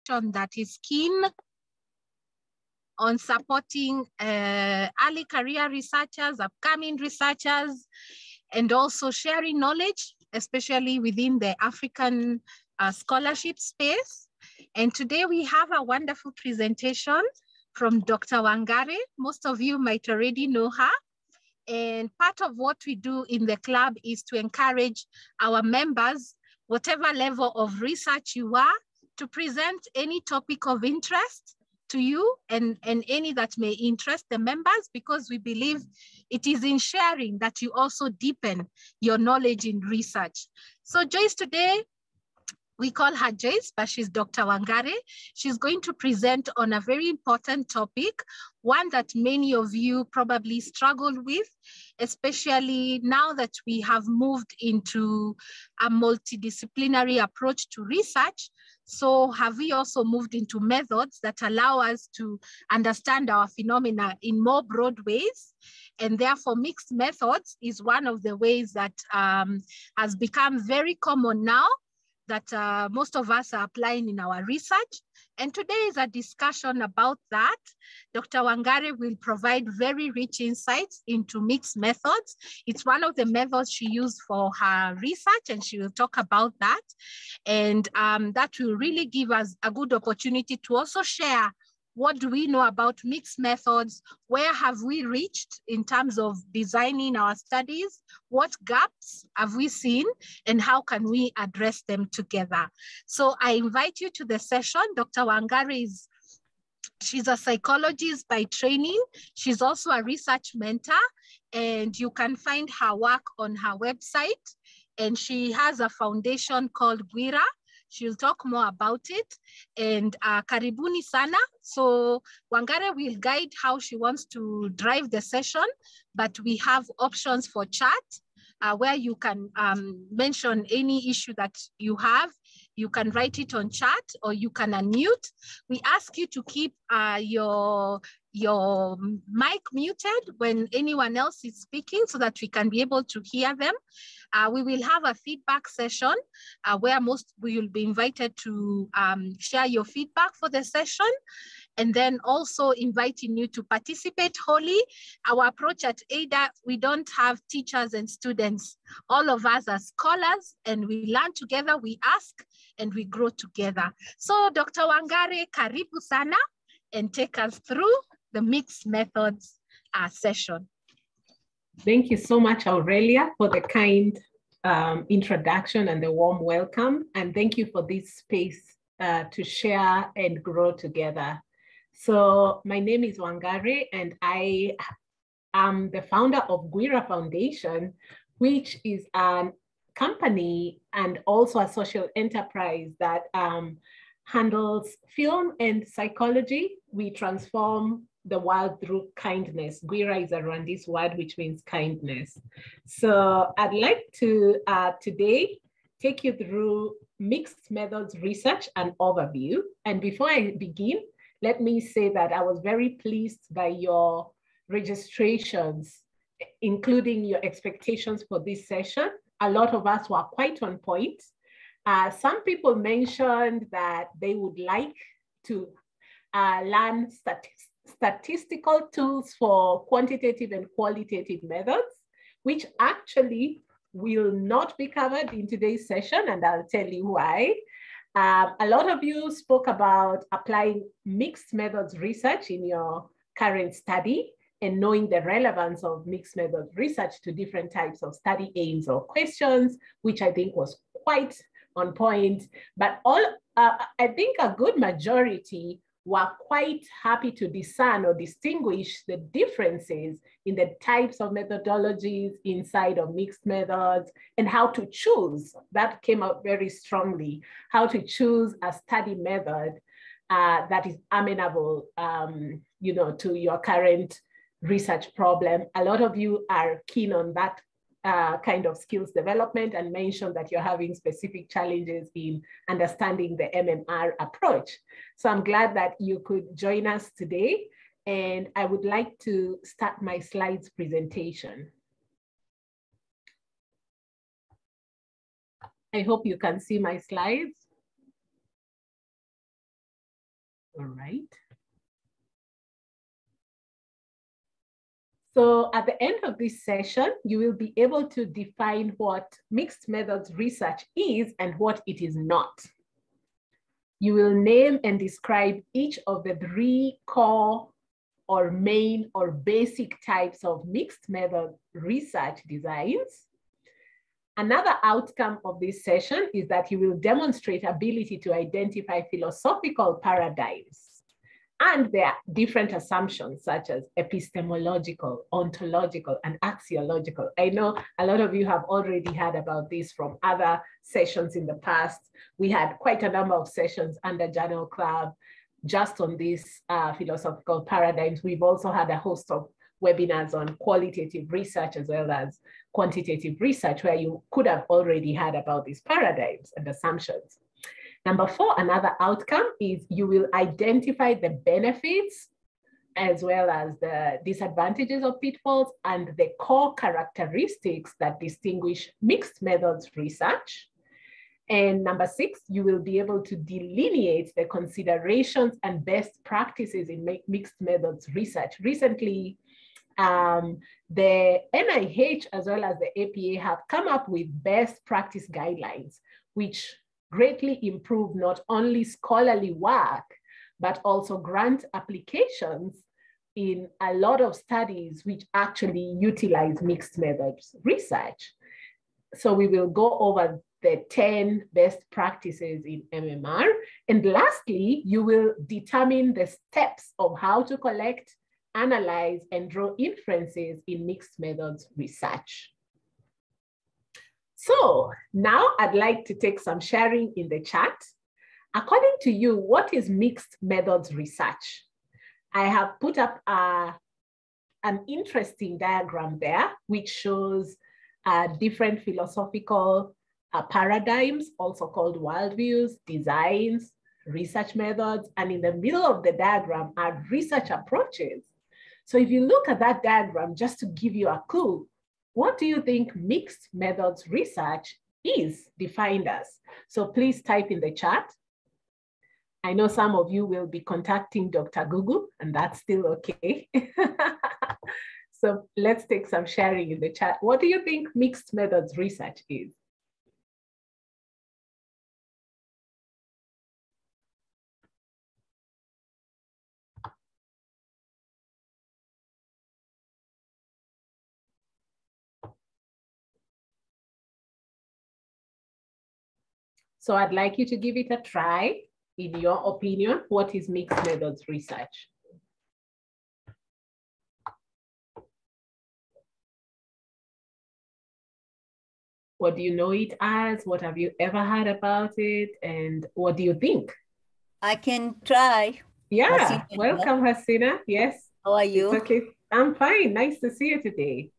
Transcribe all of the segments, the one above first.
that is keen on supporting early career researchers, upcoming researchers, and also sharing knowledge, especially within the African scholarship space. And today we have a wonderful presentation from Dr. Wangari. Most of you might already know her. And part of what we do in the club is to encourage our members, whatever level of research you are, to present any topic of interest to you and any that may interest the members, because we believe it is in sharing that you also deepen your knowledge in research. So Joyce today, we call her Joyce, but she's Dr. Wangari. She's going to present on a very important topic, one that many of you probably struggle with, especially now that we have moved into a multidisciplinary approach to research. So have we also moved into methods that allow us to understand our phenomena in more broad ways? And therefore mixed methods is one of the ways that has become very common now, that most of us are applying in our research. And today is a discussion about that. Dr. Wangari will provide very rich insights into mixed methods. It's one of the methods she used for her research, and she will talk about that. And that will really give us a good opportunity to also share what do we know about mixed methods? Where have we reached in terms of designing our studies? What gaps have we seen? And how can we address them together? So I invite you to the session. Dr. Wangari she's a psychologist by training. She's also a research mentor, and you can find her work on her website. And she has a foundation called Gwira. She'll talk more about it. And karibuni sana. So Wangari will guide how she wants to drive the session, but we have options for chat where you can mention any issue that you have. You can write it on chat or you can unmute. We ask you to keep your mic muted when anyone else is speaking so that we can be able to hear them. We will have a feedback session where we will be invited to share your feedback for the session, and then also inviting you to participate wholly. Our approach at ADA, we don't have teachers and students. All of us are scholars, and we learn together, we ask, and we grow together. So Dr. Wangari, karibu sana, and take us through the mixed methods session. Thank you so much, Aurelia, for the kind introduction and the warm welcome. And thank you for this space to share and grow together. So my name is Wangari, and I am the founder of Gwira Foundation, which is a company and also a social enterprise that handles film and psychology. We transform the world through kindness. Gwira is a Rwandese word which means kindness. So I'd like to today take you through mixed methods research and overview. And before I begin, let me say that I was very pleased by your registrations, including your expectations for this session. A lot of us were quite on point. Some people mentioned that they would like to learn statistical tools for quantitative and qualitative methods, which actually will not be covered in today's session, and I'll tell you why. A lot of you spoke about applying mixed methods research in your current study and knowing the relevance of mixed methods research to different types of study aims or questions, which I think was quite on point. But I think a good majority were quite happy to discern or distinguish the differences in the types of methodologies inside of mixed methods and how to choose. That came out very strongly, how to choose a study method that is amenable to your current research problem. A lot of you are keen on that kind of skills development and mentioned that you're having specific challenges in understanding the MMR approach. So I'm glad that you could join us today. And I would like to start my slides presentation. I hope you can see my slides. All right. So at the end of this session, you will be able to define what mixed methods research is and what it is not. You will name and describe each of the 3 core or main or basic types of mixed method research designs. Another outcome of this session is that you will demonstrate ability to identify philosophical paradigms and their different assumptions such as epistemological, ontological, and axiological. I know a lot of you have already heard about this from other sessions in the past. We had quite a number of sessions under Journal Club just on these philosophical paradigms. We've also had a host of webinars on qualitative research as well as quantitative research, where you could have already heard about these paradigms and assumptions. Number 4, another outcome is you will identify the benefits as well as the disadvantages of pitfalls and the core characteristics that distinguish mixed methods research. And number 6, you will be able to delineate the considerations and best practices in mixed methods research. Recently, the NIH as well as the APA have come up with best practice guidelines, which greatly improve not only scholarly work, but also grant applications in a lot of studies which actually utilize mixed methods research. So we will go over the 10 best practices in MMR. And lastly, you will determine the steps of how to collect, analyze, and draw inferences in mixed methods research. So now I'd like to take some sharing in the chat. According to you, what is mixed methods research? I have put up an interesting diagram there, which shows different philosophical paradigms, also called worldviews, designs, research methods, and in the middle of the diagram are research approaches. So if you look at that diagram, just to give you a clue, what do you think mixed methods research is defined as? So please type in the chat. I know some of you will be contacting Dr. Google, and that's still okay. So let's take some sharing in the chat. What do you think mixed methods research is? So I'd like you to give it a try. In your opinion, what is mixed methods research? What do you know it as? What have you ever heard about it? And what do you think? I can try. Yeah, welcome, Hasina. Yes. How are you? It's okay. I'm fine. Nice to see you today.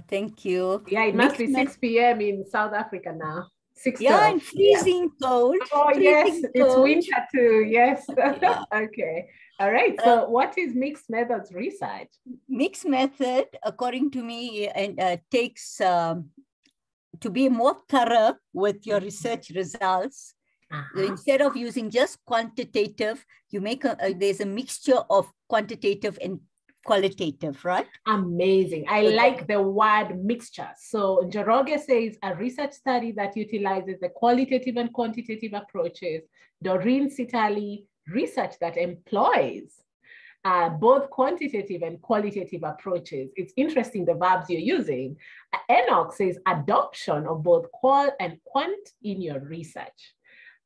Thank you. Yeah, it must be 6 p.m. in South Africa now. 6 yeah, and freezing cold. Oh, freezing yes, cold. it's winter too. Yes. Yeah. Okay. All right. So what is mixed methods research? Mixed method, according to me, and takes to be more thorough with your research results. So instead of using just quantitative, you make there's a mixture of quantitative and qualitative, right? Amazing. I like the word mixture. So Njoroge says a research study that utilizes the qualitative and quantitative approaches. Doreen Sitali, research that employs both quantitative and qualitative approaches. It's interesting the verbs you're using. Enoch says adoption of both qual and quant in your research.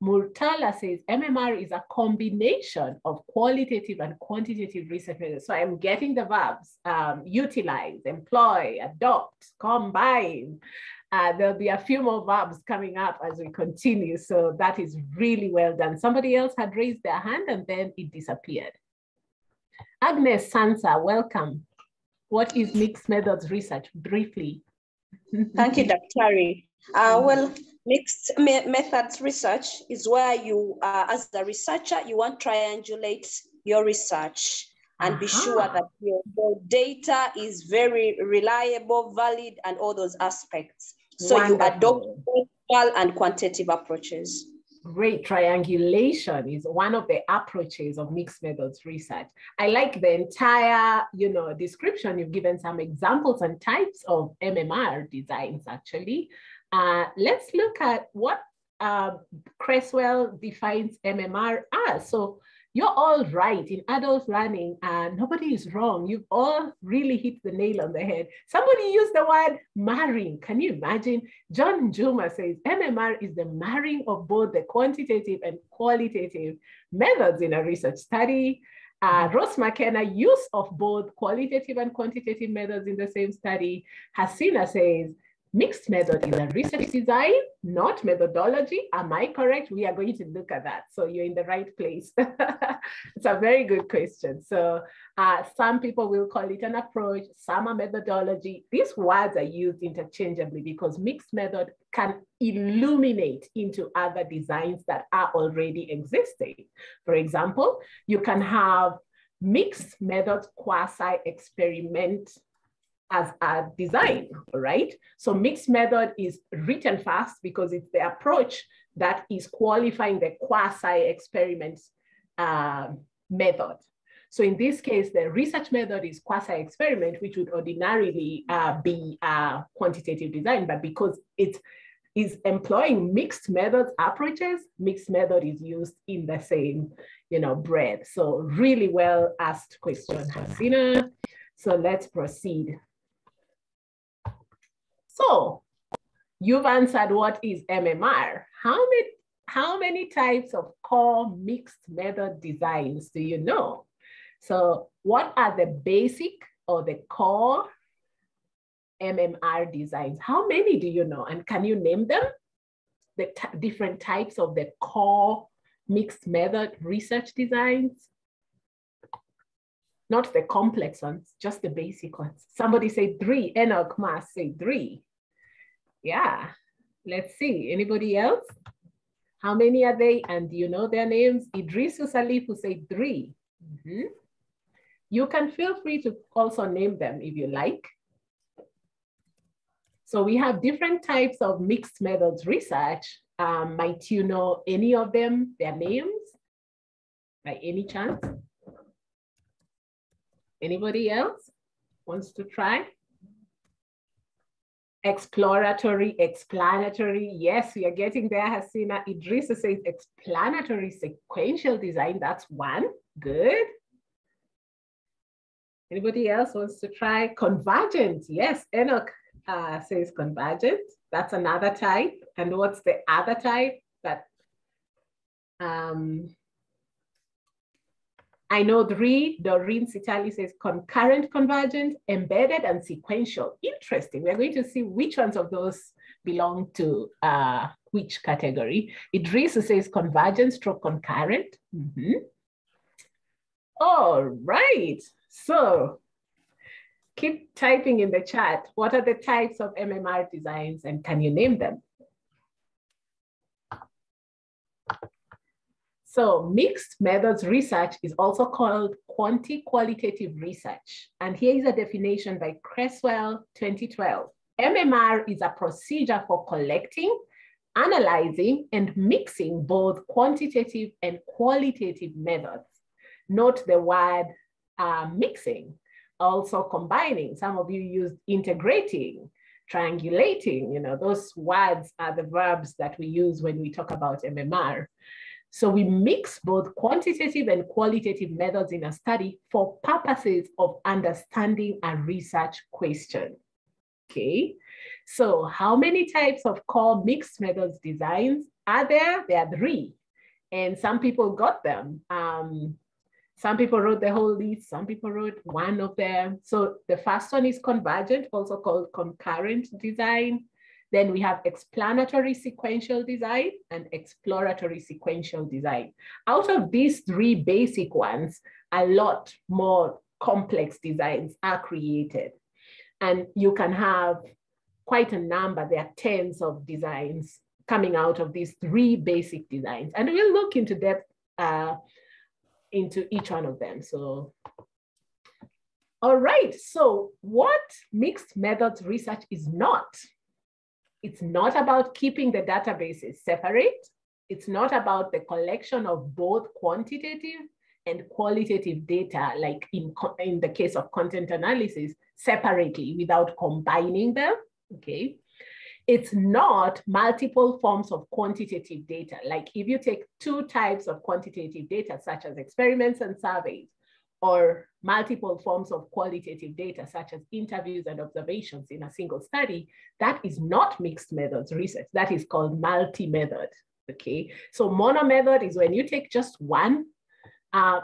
Murtala says MMR is a combination of qualitative and quantitative research methods. So I'm getting the verbs, utilize, employ, adopt, combine. There'll be a few more verbs coming up as we continue. So that is really well done. Somebody else had raised their hand and then it disappeared. Agnes Sansa, welcome. What is mixed methods research? Briefly. Thank you, Dr. Well, mixed methods research is where you, as a researcher, you want to triangulate your research and be sure that your data is very reliable, valid, and all those aspects. So you adopt quantitative and quantitative approaches. Great. Triangulation is one of the approaches of mixed methods research. I like the entire, description. You've given some examples and types of MMR designs, actually. Let's look at what Creswell defines MMR as. So you're all right in adult learning, and nobody is wrong. You've all really hit the nail on the head. Somebody used the word marrying. Can you imagine? John Juma says MMR is the marrying of both the quantitative and qualitative methods in a research study. Ross McKenna, use of both qualitative and quantitative methods in the same study. Hasina says, mixed method is a research design, not methodology. Am I correct? We are going to look at that. So you're in the right place. It's a very good question. So some people will call it an approach, some a methodology. These words are used interchangeably because mixed method can illuminate into other designs that are already existing. For example, you can have mixed methods quasi-experiment as a design, right? So mixed method is written first because it's the approach that is qualifying the quasi-experiment method. So in this case, the research method is quasi-experiment, which would ordinarily be a quantitative design, but because it is employing mixed methods approaches, mixed method is used in the same, breadth. So really well asked question, Hasina. So let's proceed. So you've answered what is MMR. How many types of core mixed method designs do you know? So what are the basic or the core MMR designs? How many do you know? And can you name them? The different types of the core mixed method research designs? Not the complex ones, just the basic ones. Somebody say 3. Enoch Mas say 3. Yeah, let's see. Anybody else? How many are they? And do you know their names? Idris Salif who say 3. You can feel free to also name them if you like. So we have different types of mixed methods research. Might you know any of them, their names, by any chance? Anybody else wants to try? Exploratory, explanatory. Yes, we are getting there, Hasina. Idrissa says explanatory sequential design. That's one. Good. Anybody else wants to try? Convergent. Yes, Enoch says convergent. That's another type. And what's the other type? That I know Doreen Sitali says concurrent convergent, embedded, and sequential. Interesting. We're going to see which ones of those belong to which category. Idris says convergent stroke concurrent. All right. So keep typing in the chat. What are the types of MMR designs and can you name them? So mixed methods research is also called qualitative research. And here is a definition by Creswell, 2012. MMR is a procedure for collecting, analyzing, and mixing both quantitative and qualitative methods. Note the word mixing, also combining. Some of you used integrating, triangulating, those words are the verbs that we use when we talk about MMR. So we mix both quantitative and qualitative methods in a study for purposes of understanding a research question. Okay, so how many types of core mixed methods designs are there? There are 3, and some people got them. Some people wrote the whole list, some people wrote one of them. So the first one is convergent, also called concurrent design. Then we have explanatory sequential design and exploratory sequential design. Out of these 3 basic ones, a lot more complex designs are created. And you can have quite a number, there are tens of designs coming out of these 3 basic designs. And we'll look into depth into each one of them. So, all right, so what mixed methods research is not? It's not about keeping the databases separate It's not about the collection of both quantitative and qualitative data, like in the case of content analysis, separately without combining them, okay? It's not multiple forms of quantitative data. Like if you take two types of quantitative data, such as experiments and surveys, or multiple forms of qualitative data, such as interviews and observations in a single study, that is not mixed methods research. That is called multi-method, okay? So mono-method is when you take just one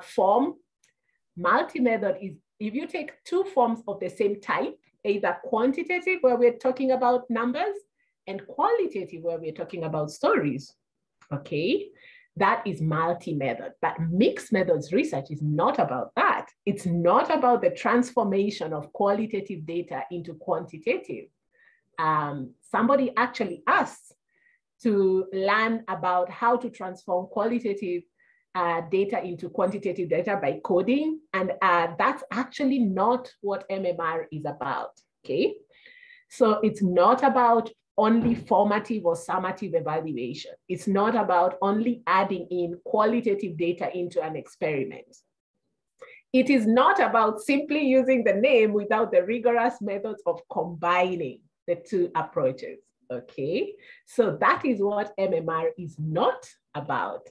form. Multi-method is if you take two forms of the same type, either quantitative, where we're talking about numbers, and qualitative, where we're talking about stories, okay? That is multi-method, but mixed methods research is not about that. It's not about the transformation of qualitative data into quantitative. Somebody actually asked to learn about how to transform qualitative data into quantitative data by coding. And that's actually not what MMR is about, okay? So it's not about only formative or summative evaluation. It's not about only adding in qualitative data into an experiment. It is not about simply using the name without the rigorous methods of combining the two approaches, okay? So that is what MMR is not about.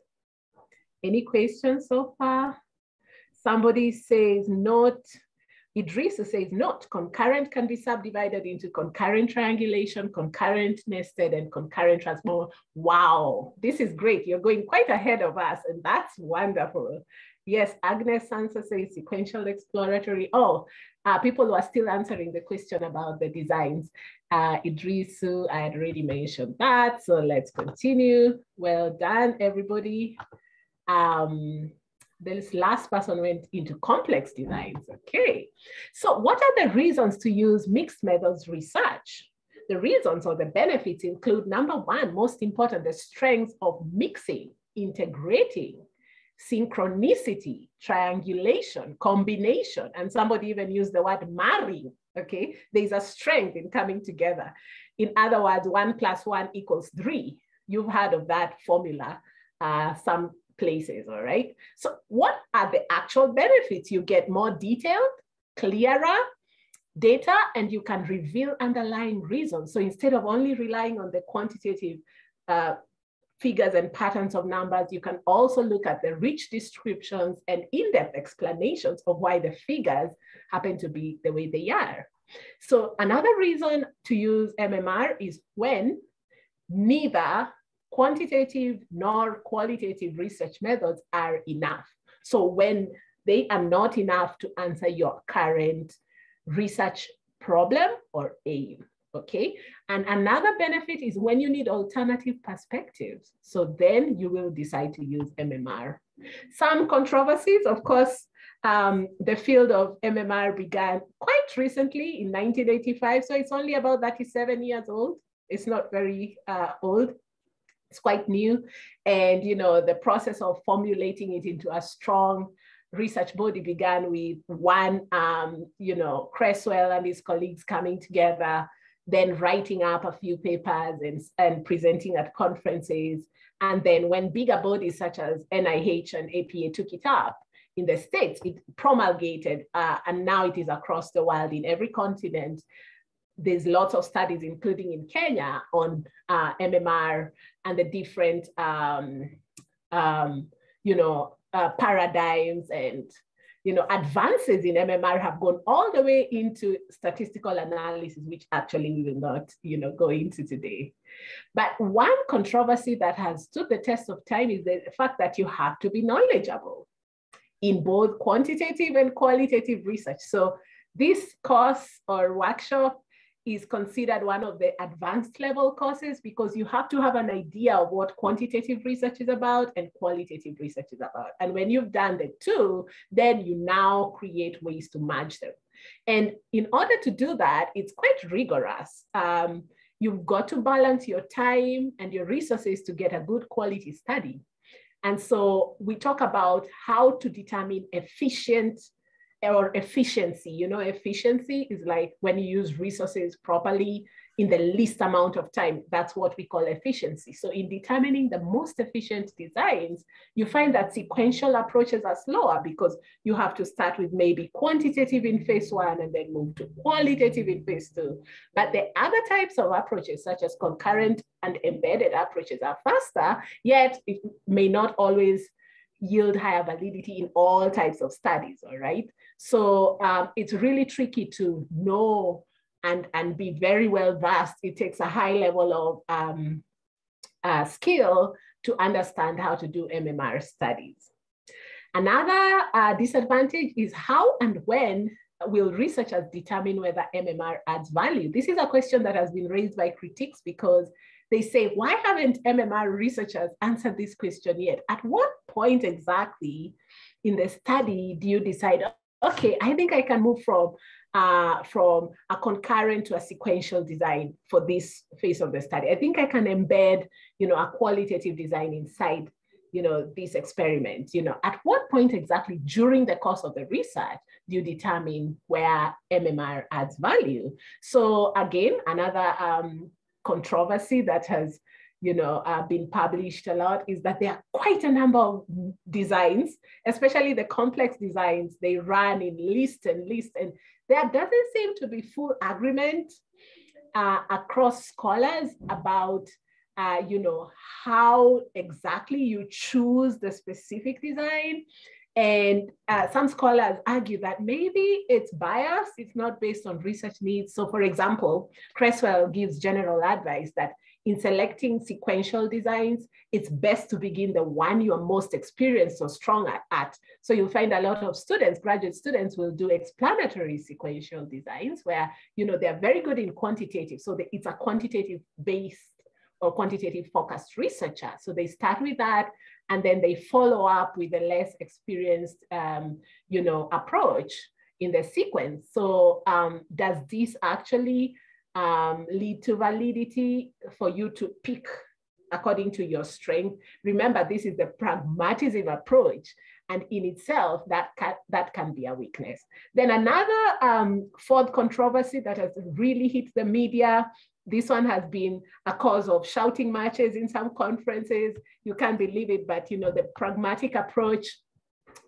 Any questions so far? Somebody says note. Idrissa says note, concurrent can be subdivided into concurrent triangulation, concurrent nested, and concurrent transformer. Wow, this is great. You're going quite ahead of us, and that's wonderful. Yes, Agnes Sansa says sequential exploratory. Oh, people who are still answering the question about the designs. Idrisu, I had already mentioned that, so let's continue. Well done, everybody. This last person went into complex designs. Okay, so what are the reasons to use mixed methods research? The reasons or the benefits include, number one, most important, the strengths of mixing, integrating, synchronicity, triangulation, combination, and somebody even used the word marrying, okay? There's a strength in coming together. In other words, 1 + 1 = 3. You've heard of that formula, some places, all right? So what are the actual benefits? You get more detailed, clearer data, and you can reveal underlying reasons. So instead of only relying on the quantitative figures and patterns of numbers, you can also look at the rich descriptions and in-depth explanations of why the figures happen to be the way they are. So another reason to use MMR is when neither quantitative nor qualitative research methods are enough. So when they are not enough to answer your current research problem or aim, okay? And another benefit is when you need alternative perspectives. So then you will decide to use MMR. Some controversies, of course, the field of MMR began quite recently in 1985. So it's only about 37 years old. It's not very old. It's quite new. And, you know, the process of formulating it into a strong research body began with one, you know, Cresswell and his colleagues coming together, then writing up a few papers and presenting at conferences. And then when bigger bodies such as NIH and APA took it up in the States, it promulgated, and now it is across the world in every continent. There's lots of studies, including in Kenya, on MMR and the different, you know, paradigms and, you know, advances in MMR have gone all the way into statistical analysis, which actually we will not, you know, go into today. But one controversy that has stood the test of time is the fact that you have to be knowledgeable in both quantitative and qualitative research. So this course or workshop is considered one of the advanced level courses because you have to have an idea of what quantitative research is about and qualitative research is about. And when you've done the two, then you now create ways to merge them. And in order to do that, it's quite rigorous. You've got to balance your time and your resources to get a good quality study. And so we talk about how to determine efficient or efficiency. You know, efficiency is like when you use resources properly in the least amount of time. That's what we call efficiency. So in determining the most efficient designs, you find that sequential approaches are slower because you have to start with maybe quantitative in phase one and then move to qualitative in phase two. But the other types of approaches, such as concurrent and embedded approaches, are faster, yet it may not always yield higher validity in all types of studies, all right? So it's really tricky to know and be very well versed. It takes a high level of skill to understand how to do MMR studies. Another disadvantage is how and when will researchers determine whether MMR adds value? This is a question that has been raised by critics because they say, why haven't MMR researchers answered this question yet? At what point exactly in the study do you decide, okay, I think I can move from a concurrent to a sequential design for this phase of the study. I think I can embed, a qualitative design inside, this experiment. At what point exactly during the course of the research do you determine where MMR adds value? So again, another controversy that has been published a lot is that there are quite a number of designs, especially the complex designs. They run in lists, and there doesn't seem to be full agreement across scholars about how exactly you choose the specific design. And some scholars argue that maybe it's biased, it's not based on research needs. So for example, Creswell gives general advice that in selecting sequential designs, it's best to begin the one you're most experienced or strong at. So you'll find a lot of students, graduate students, will do explanatory sequential designs where, they're very good in quantitative. So it's a quantitative based or quantitative focused researcher. So they start with that, and then they follow up with a less experienced, approach in the sequence. So does this actually lead to validity for you to pick according to your strength? Remember, this is the pragmatism approach, and in itself, that can be a weakness. Then another fourth controversy that has really hit the media. This one has been a cause of shouting matches in some conferences. You can't believe it, but the pragmatic approach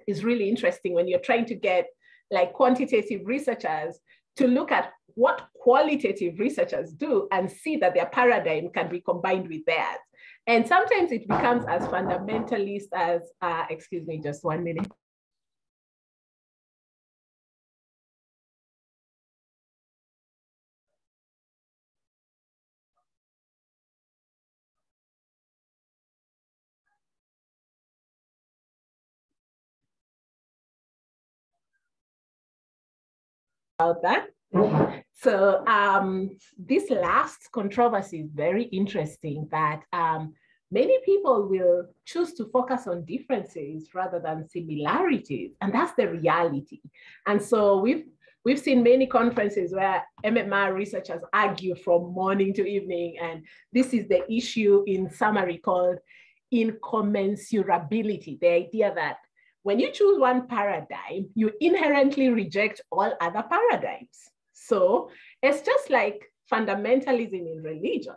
is really interesting when you're trying to get like quantitative researchers to look at what qualitative researchers do and see that their paradigm can be combined with theirs. And sometimes it becomes as fundamentalist as, excuse me, just 1 minute. About that. So this last controversy is very interesting, that many people will choose to focus on differences rather than similarities, and that's the reality. And so we've seen many conferences where MMR researchers argue from morning to evening, and this is the issue in summary called incommensurability, the idea that when you choose one paradigm, you inherently reject all other paradigms. So it's just like fundamentalism in religion.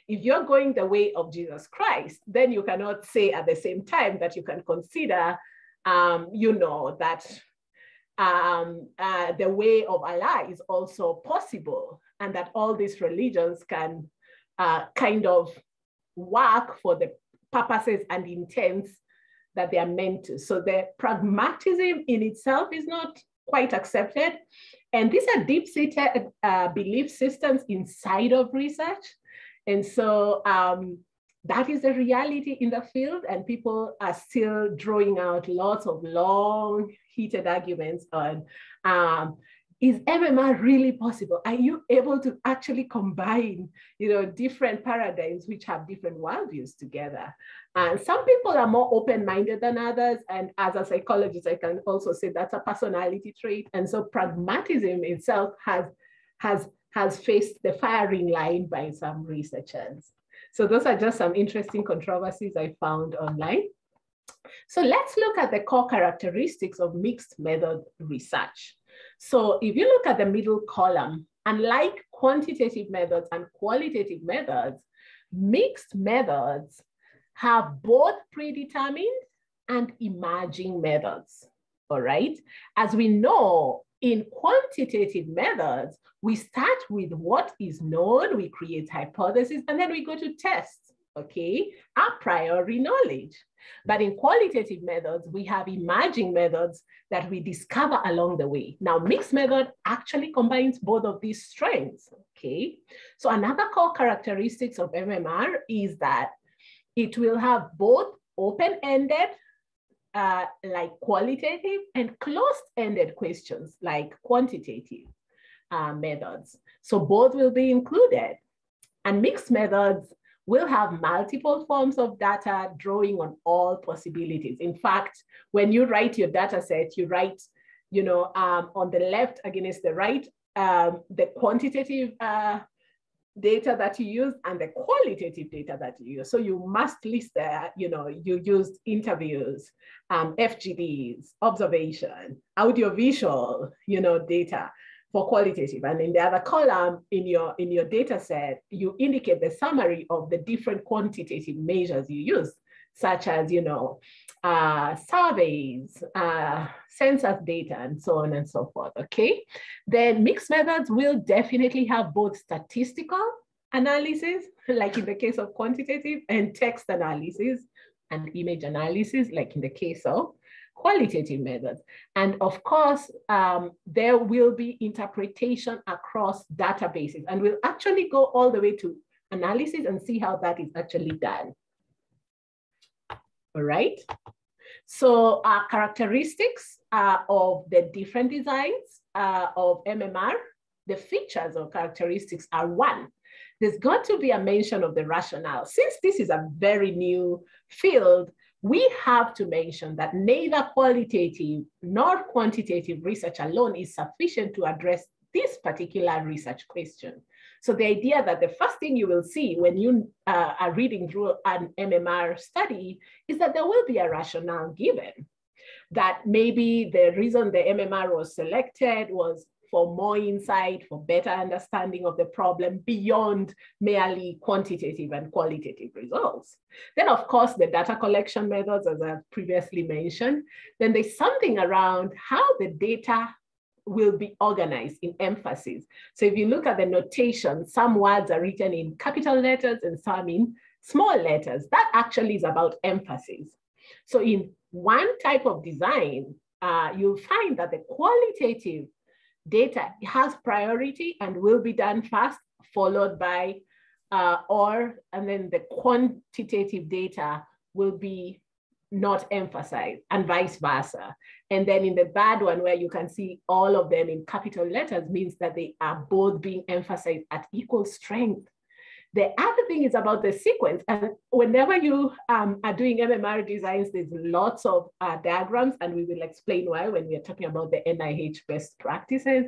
If you're going the way of Jesus Christ, then you cannot say at the same time that you can consider, that the way of Allah is also possible, and that all these religions can kind of work for the purposes and intents that they are meant to. So the pragmatism in itself is not quite accepted. And these are deep-seated belief systems inside of research. And so that is the reality in the field, and people are still drawing out lots of long, heated arguments on, is MMR really possible? Are you able to actually combine, different paradigms which have different worldviews together? And some people are more open-minded than others. And as a psychologist, I can also say that's a personality trait. And so pragmatism itself has faced the firing line by some researchers. So those are just some interesting controversies I found online. So let's look at the core characteristics of mixed method research. So if you look at the middle column, Unlike quantitative methods and qualitative methods, mixed methods have both predetermined and emerging methods, all right? As we know, in quantitative methods, we start with what is known, we create hypotheses, and then we go to tests, okay? A priori knowledge. But in qualitative methods, we have emerging methods that we discover along the way. Now, mixed method actually combines both of these strengths, okay? So another core characteristics of MMR is that it will have both open-ended, like qualitative, and closed-ended questions like quantitative methods. So both will be included. And mixed methods will have multiple forms of data drawing on all possibilities. In fact, when you write your data set, you write, you know, on the left against the right, the quantitative data that you use and the qualitative data that you use. So you must list that, you know, you used interviews, FGDs, observation, audiovisual, you know, data for qualitative. And in the other column in your data set, you indicate the summary of the different quantitative measures you use, such as, you know, surveys, census data, and so on and so forth, okay? Then mixed methods will definitely have both statistical analysis, like in the case of quantitative, and text analysis and image analysis, like in the case of qualitative methods. And of course, there will be interpretation across databases, and we'll actually go all the way to analysis and see how that is actually done. All right. So characteristics of the different designs of MMR, the features or characteristics are: one, there's got to be a mention of the rationale. Since this is a very new field, we have to mention that neither qualitative nor quantitative research alone is sufficient to address this particular research question. So the idea that the first thing you will see when you are reading through an MMR study is that there will be a rationale given, that maybe the reason the MMR was selected was for more insight, for better understanding of the problem beyond merely quantitative and qualitative results. Then of course, the data collection methods, as I previously mentioned, then there's something around how the data will be organized in emphasis. So if you look at the notation, some words are written in capital letters and some in small letters. That actually is about emphasis. So in one type of design, you'll find that the qualitative data has priority and will be done first, followed by and then the quantitative data will be not emphasized, and vice versa. And then in the bad one, where you can see all of them in capital letters, means that they are both being emphasized at equal strength. The other thing is about the sequence. And whenever you are doing MMR designs, there's lots of diagrams, and we will explain why when we are talking about the NIH best practices.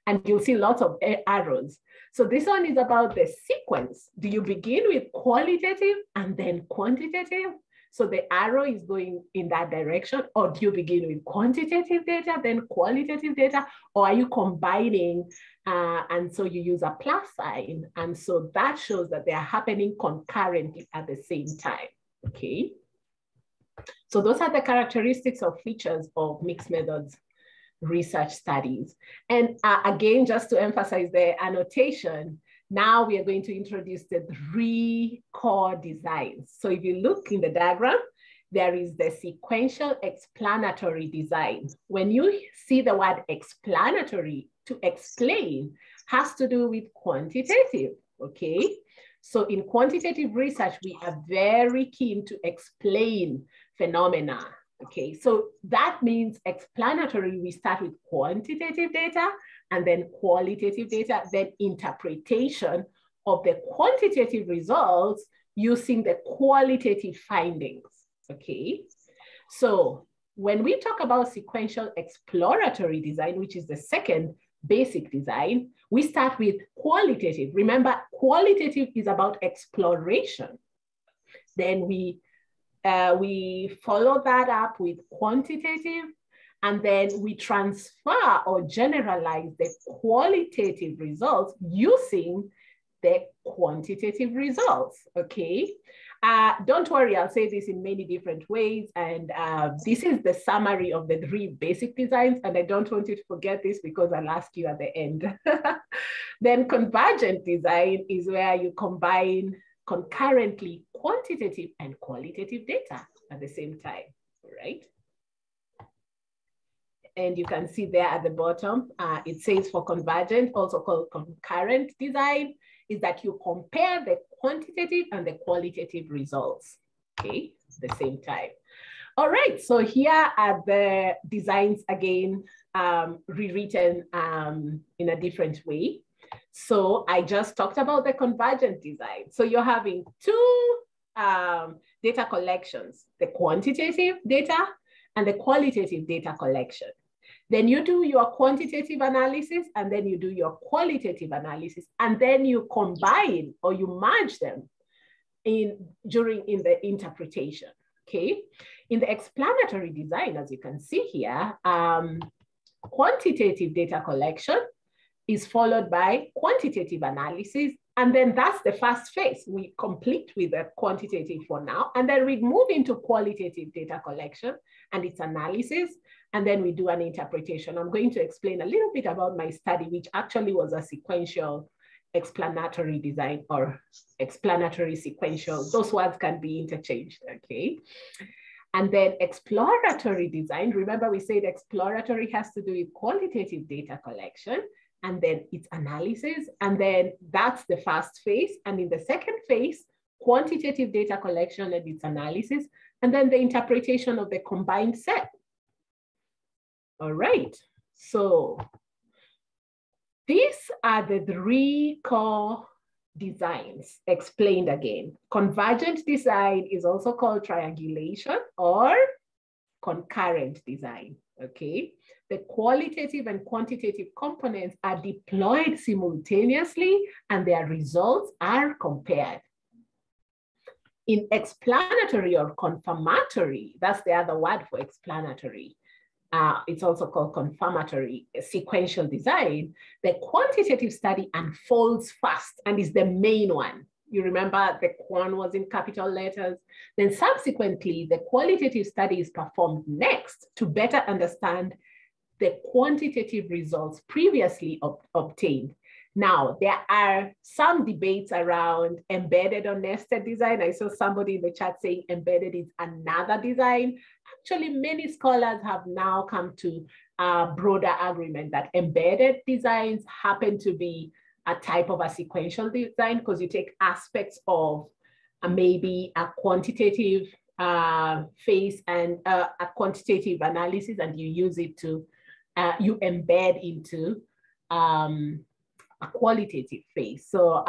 And you'll see lots of arrows. So this one is about the sequence. Do you begin with qualitative and then quantitative? So the arrow is going in that direction, or do you begin with quantitative data, then qualitative data, or are you combining and so you use a plus sign? And so that shows that they are happening concurrently at the same time, okay? So those are the characteristics or features of mixed methods research studies. And again, just to emphasize the annotation, now we are going to introduce the 3 core designs. So if you look in the diagram, there is the sequential explanatory design. When you see the word explanatory, to explain has to do with quantitative, okay? So in quantitative research, we are very keen to explain phenomena, okay? So that means explanatory, we start with quantitative data, and then qualitative data, then interpretation of the quantitative results using the qualitative findings, okay? So when we talk about sequential exploratory design, which is the second basic design, we start with qualitative. Remember, qualitative is about exploration. Then we follow that up with quantitative, And then we transfer or generalize the qualitative results using the quantitative results, okay? Don't worry, I'll say this in many different ways. And this is the summary of the 3 basic designs. And I don't want you to forget this because I'll ask you at the end. Then convergent design is where you combine concurrently quantitative and qualitative data at the same time, right? And you can see there at the bottom, it says for convergent, also called concurrent design, is that you compare the quantitative and the qualitative results, okay, at the same time. All right, so here are the designs again, rewritten in a different way. So I just talked about the convergent design. So you're having 2 data collections, the quantitative data and the qualitative data collection. Then you do your quantitative analysis and then you do your qualitative analysis, and then you combine or you merge them in the interpretation, okay? In the explanatory design, as you can see here, quantitative data collection is followed by quantitative analysis. And then that's the first phase. We complete with the quantitative for now. And then we move into qualitative data collection and its analysis. And then we do an interpretation. I'm going to explain a little bit about my study, which actually was a sequential explanatory design or explanatory sequential. Those words can be interchanged, okay? And then exploratory design, remember we said exploratory has to do with qualitative data collection and then its analysis. And then that's the first phase. And in the second phase, quantitative data collection and its analysis, and then the interpretation of the combined set. All right, so these are the 3 core designs explained again. Convergent design is also called triangulation or concurrent design, okay? The qualitative and quantitative components are deployed simultaneously and their results are compared. In explanatory or confirmatory, that's the other word for explanatory, it's also called confirmatory sequential design, the quantitative study unfolds first and is the main one. You remember the quan was in capital letters. Then subsequently, the qualitative study is performed next to better understand the quantitative results previously obtained. Now, there are some debates around embedded or nested design. I saw somebody in the chat saying embedded is another design. Actually, many scholars have now come to a broader agreement that embedded designs happen to be a type of a sequential design because you take aspects of maybe a quantitative phase and a quantitative analysis, and you use it to, you embed into a qualitative phase. So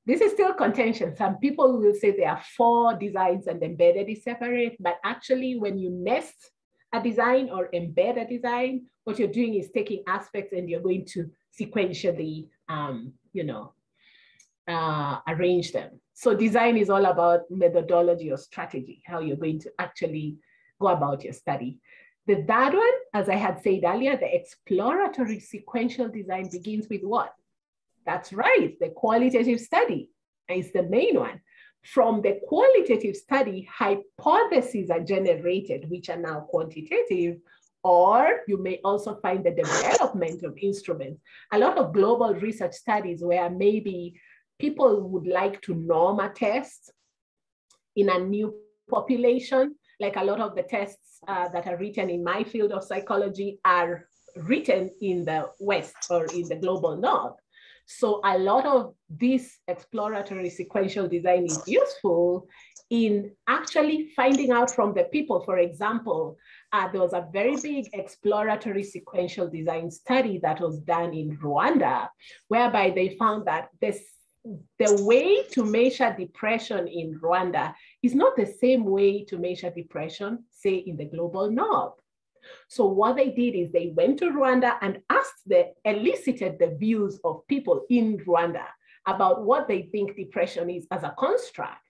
this is still contention. Some people will say there are 4 designs and embedded is separate, but actually when you nest a design or embed a design, what you're doing is taking aspects and you're going to sequentially, arrange them. So design is all about methodology or strategy, how you're going to actually go about your study. The third one, as I had said earlier, the exploratory sequential design begins with what? That's right, the qualitative study is the main one. From the qualitative study, hypotheses are generated, which are now quantitative, or you may also find the development of instruments. A lot of global research studies where maybe people would like to norm a test in a new population, like a lot of the tests that are written in my field of psychology are written in the West or in the global North. So a lot of this exploratory sequential design is useful in actually finding out from the people. For example, there was a very big exploratory sequential design study that was done in Rwanda, whereby they found that the way to measure depression in Rwanda is not the same way to measure depression, say, in the global North. So what they did is they went to Rwanda and elicited the views of people in Rwanda about what they think depression is as a construct.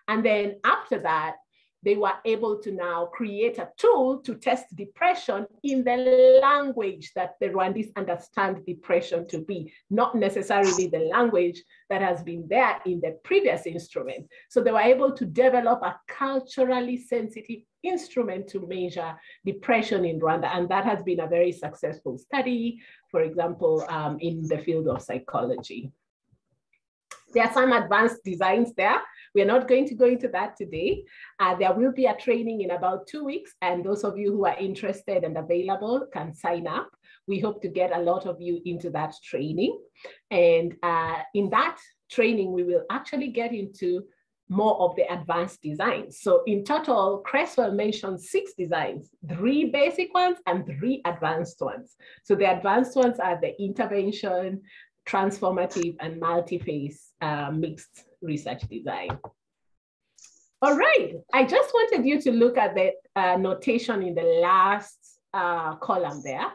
And then after that, they were able to now create a tool to test depression in the language that the Rwandese understand depression to be, not necessarily the language that has been there in the previous instrument. So they were able to develop a culturally sensitive instrument to measure depression in Rwanda. And that has been a very successful study, for example, in the field of psychology. There are some advanced designs there. We're not going to go into that today. There will be a training in about 2 weeks, and those of you who are interested and available can sign up. We hope to get a lot of you into that training. And in that training, we will actually get into more of the advanced designs. So in total, Creswell mentioned 6 designs, 3 basic ones and 3 advanced ones. So the advanced ones are the intervention, transformative, and multi-phase mixed research design. All right, I just wanted you to look at the notation in the last column there,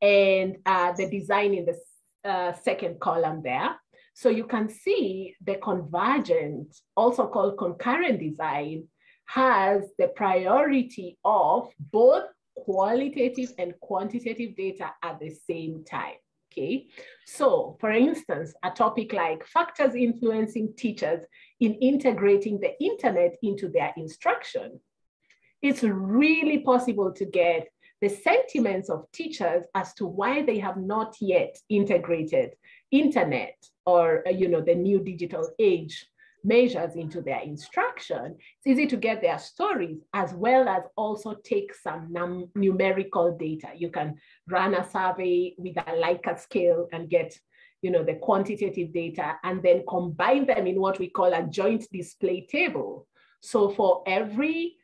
and the design in the second column there. So you can see the convergent, also called concurrent design, has the priority of both qualitative and quantitative data at the same time. Okay, so for instance, a topic like factors influencing teachers in integrating the internet into their instruction. It's really possible to get the sentiments of teachers as to why they have not yet integrated internet or the new digital age measures into their instruction. It's easy to get their stories as well as also take some numerical data. You can run a survey with a Likert scale and get the quantitative data and then combine them in what we call a joint display table. So for every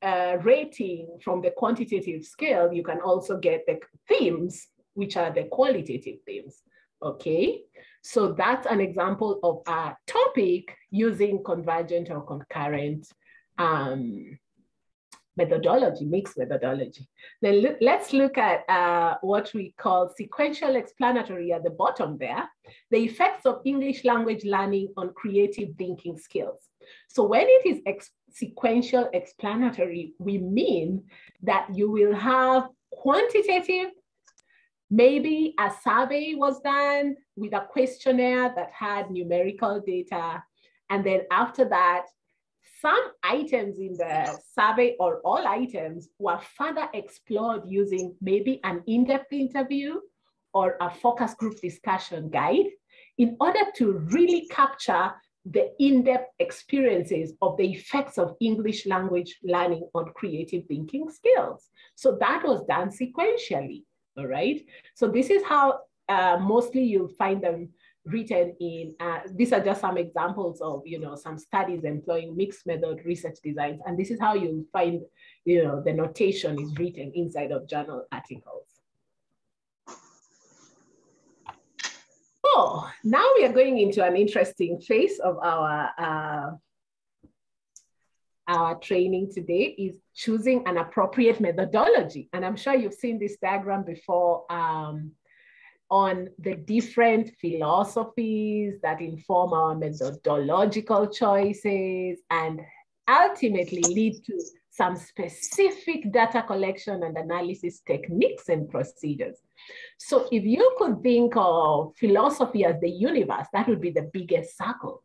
rating from the quantitative scale, you can also get the themes, which are the qualitative themes. Okay, so that's an example of a topic using convergent or concurrent methodology, mixed methodology. Then let's look at what we call sequential explanatory at the bottom there, the effects of English language learning on creative thinking skills. So when it is sequential explanatory, we mean that you will have quantitative. Maybe a survey was done with a questionnaire that had numerical data. And then after that, some items in the survey or all items were further explored using maybe an in-depth interview or a focus group discussion guide in order to really capture the in-depth experiences of the effects of English language learning on creative thinking skills. So that was done sequentially. All right. So this is how mostly you'll find them written in, these are just some examples of, some studies employing mixed method research designs. And this is how you'll find, the notation is written inside of journal articles. Oh, now we are going into an interesting phase of our training today is choosing an appropriate methodology. And I'm sure you've seen this diagram before on the different philosophies that inform our methodological choices and ultimately lead to some specific data collection and analysis techniques and procedures. So if you could think of philosophy as the universe, that would be the biggest circle.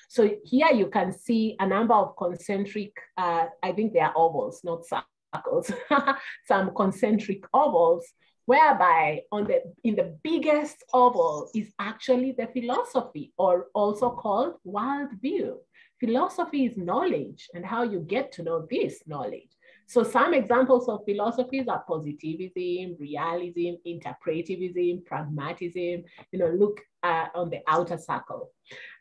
So here you can see a number of concentric, I think they are ovals, not circles, some concentric ovals, whereby in the biggest oval is actually the philosophy, or also called worldview. Philosophy is knowledge and how you get to know this knowledge. So some examples of philosophies are positivism, realism, interpretivism, pragmatism. Look on the outer circle.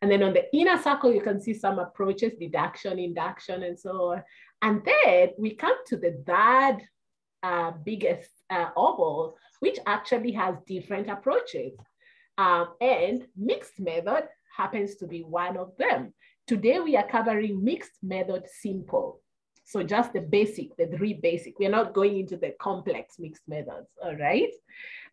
And then on the inner circle, you can see some approaches, deduction, induction, and so on. And then we come to the third biggest oval, which actually has different approaches. And mixed method happens to be one of them. Today, we are covering mixed method simple. So just the basic, the 3 basic. We're not going into the complex mixed methods, all right?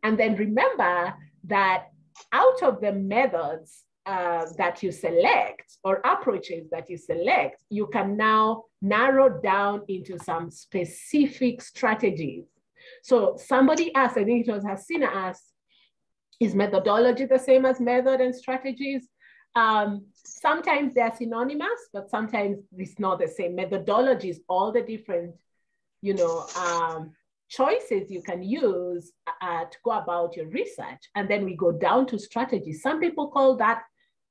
And then remember that out of the methods, that you select or approaches that you select, you can now narrow down into some specific strategies. So somebody asked, I think it was Hasina asked, is methodology the same as method and strategies? Sometimes they're synonymous, but sometimes it's not the same. Methodology is all the different, choices you can use to go about your research. And then we go down to strategies. Some people call that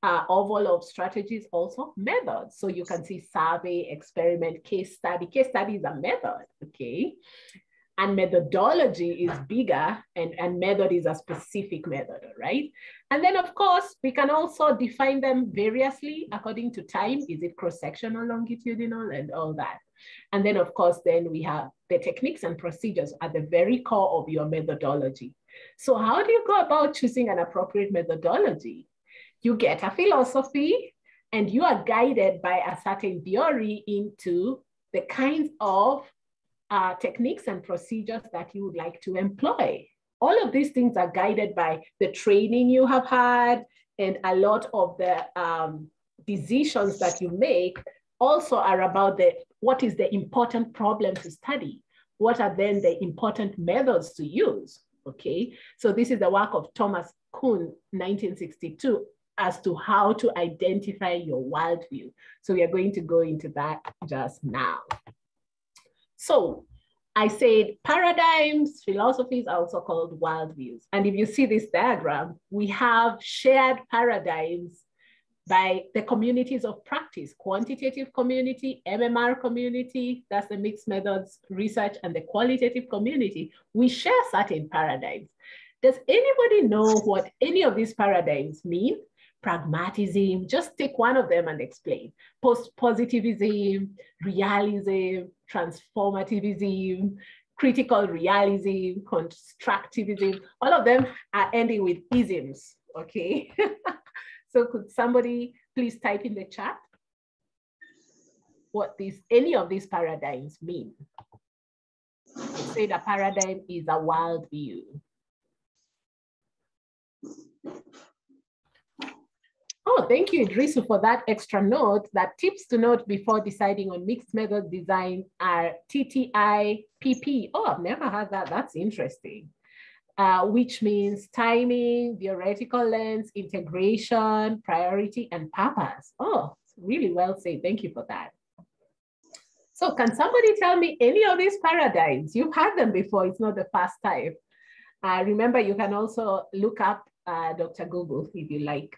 oval of strategies also methods. So you can see survey, experiment, case study. Case study is a method, okay? And methodology is bigger, and method is a specific method, right? And then, of course, we can also define them variously according to time. Is it cross-sectional, longitudinal, and all that? And then, of course, then we have the techniques and procedures at the very core of your methodology. So how do you go about choosing an appropriate methodology? You get a philosophy, and you are guided by a certain theory into the kinds of techniques and procedures that you would like to employ. All of these things are guided by the training you have had, and a lot of the decisions that you make also are about what is the important problem to study? What are then the important methods to use, okay? So this is the work of Thomas Kuhn, 1962, as to how to identify your worldview. So we are going to go into that just now. So I said paradigms, philosophies are also called worldviews. And if you see this diagram, we have shared paradigms by the communities of practice, quantitative community, MMR community, that's the mixed methods research, and the qualitative community. We share certain paradigms. Does anybody know what any of these paradigms mean? Pragmatism, just take one of them and explain. Post-positivism, realism, transformativism, critical realism, constructivism, all of them are ending with isms, okay? So could somebody please type in the chat what any of these paradigms mean? Say the paradigm is a worldview. Oh, thank you, Idrisu, for that extra note. That tips to note before deciding on mixed method design are TTI, PP. Oh, I've never heard that. That's interesting. Which means timing, theoretical lens, integration, priority, and purpose. Oh, really well said. Thank you for that. So can somebody tell me any of these paradigms? You've had them before. It's not the first time. Remember, you can also look up Dr. Google if you like.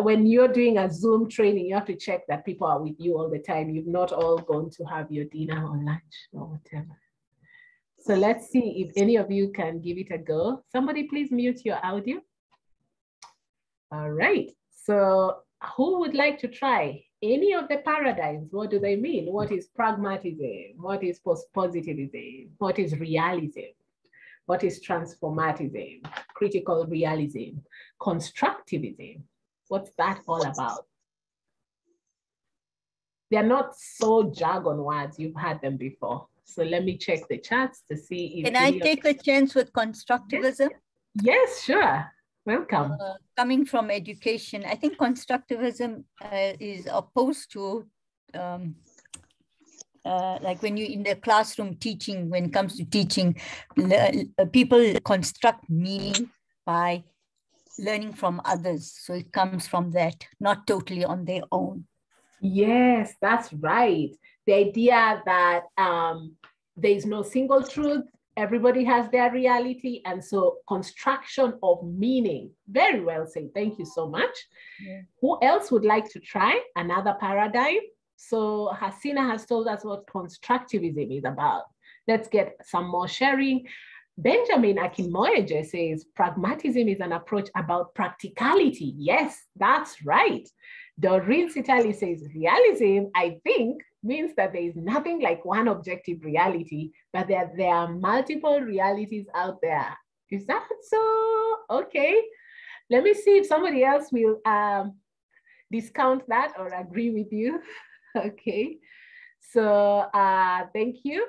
When you're doing a Zoom training, you have to check that people are with you all the time. You've not all gone to have your dinner or lunch or whatever. So let's see if any of you can give it a go. Somebody please mute your audio. All right, so who would like to try any of the paradigms? What do they mean? What is pragmatism? What is post-positivism? What is realism? What is transformatism? Critical realism? Constructivism? What's that all about? They're not so jargon words. You've had them before. So let me check the charts to see if— Can I take a chance with constructivism? Yes, sure. Welcome. Coming from education, I think constructivism is opposed to like when you're in the classroom teaching, when it comes to teaching, people construct meaning by learning from others. So it comes from that, not totally on their own. Yes, that's right. The idea that there's no single truth, everybody has their reality, and so construction of meaning. Very well said. Thank you so much. Yeah. Who else would like to try another paradigm? So Hasina has told us what constructivism is about. Let's get some more sharing. Benjamin Akinmoyeje says pragmatism is an approach about practicality. Yes, that's right. Doreen Sitali says realism, I think, means that there is nothing like one objective reality, but there are multiple realities out there. Is that so? Okay. Let me see if somebody else will discount that or agree with you. Okay. So thank you.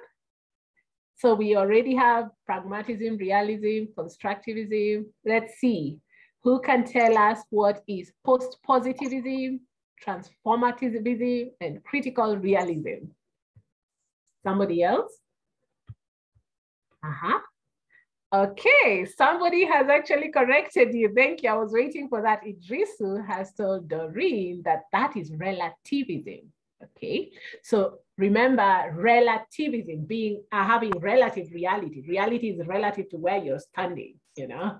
So we already have pragmatism, realism, constructivism. Let's see. Who can tell us what is post-positivism, transformativism, and critical realism? Somebody else? Okay, somebody has actually corrected you. Thank you. I was waiting for that. Idrisu has told Doreen that that is relativism. Okay, so remember relativism being having relative reality. Reality is relative to where you're standing, you know,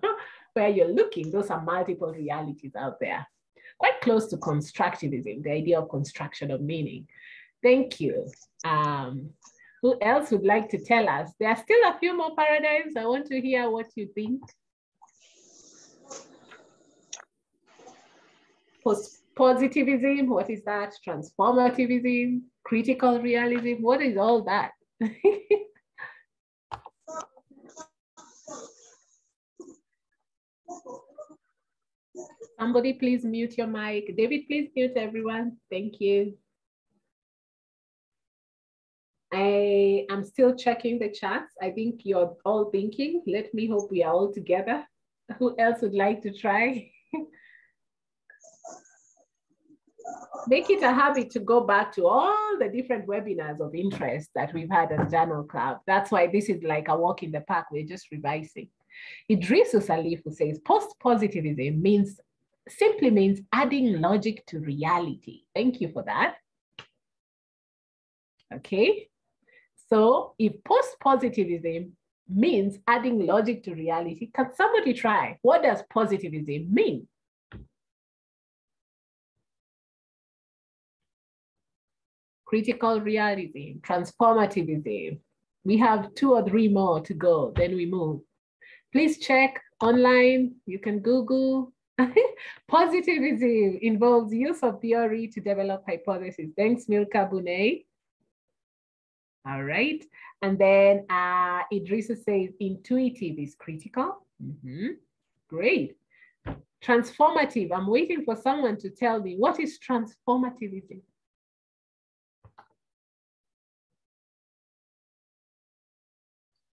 where you're looking. Those are multiple realities out there. Quite close to constructivism, the idea of construction of meaning. Thank you. Who else would like to tell us? There are still a few more paradigms. I want to hear what you think. Post-positivism, what is that? Transformativism, critical realism, what is all that? Somebody please mute your mic. David, please mute everyone. Thank you. I am still checking the chats. I think you're all thinking. Let me hope we are all together. Who else would like to try? Make it a habit to go back to all the different webinars of interest that we've had at Journal Club. That's why this is like a walk in the park. We're just revising. Idrisu Salifu says, post-positivism simply means adding logic to reality. Thank you for that. Okay. So if post-positivism means adding logic to reality, can somebody try? What does positivism mean? Critical realism, transformativism. We have 2 or 3 more to go, then we move. Please check online. You can Google. Positivism involves use of theory to develop hypotheses. Thanks, Milka Bunei. All right. And then Idrissa says intuitive is critical. Great. Transformative. I'm waiting for someone to tell me what is transformativism.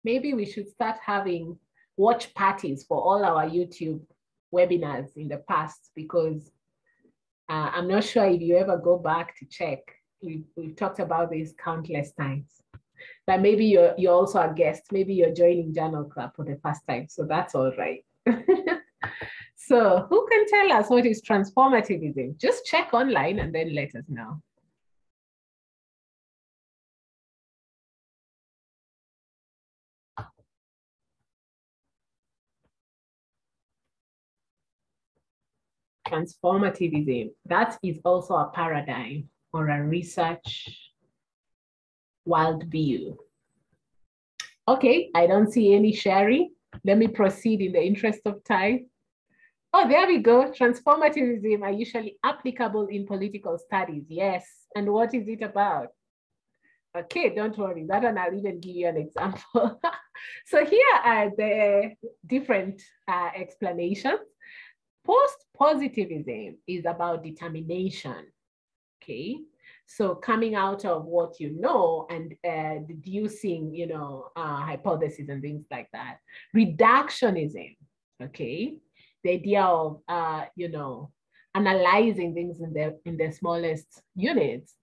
Maybe we should start having watch parties for all our YouTube webinars in the past, because I'm not sure if you ever go back to check. We've talked about this countless times. But maybe you're also a guest. Maybe you're joining Journal Club for the first time. So that's all right. So who can tell us what is transformativism? Just check online and then let us know. Transformativism, that is also a paradigm or a research worldview. Okay, I don't see any sharing. Let me proceed in the interest of time. Oh, there we go. Transformativism are usually applicable in political studies. Yes. And what is it about? Okay, don't worry. That one I'll even give you an example. So here are the different explanations. Post-positivism is about determination. Okay. So coming out of what you know and deducing, you know, hypotheses and things like that. Reductionism, okay, the idea of, you know, analyzing things in the smallest units.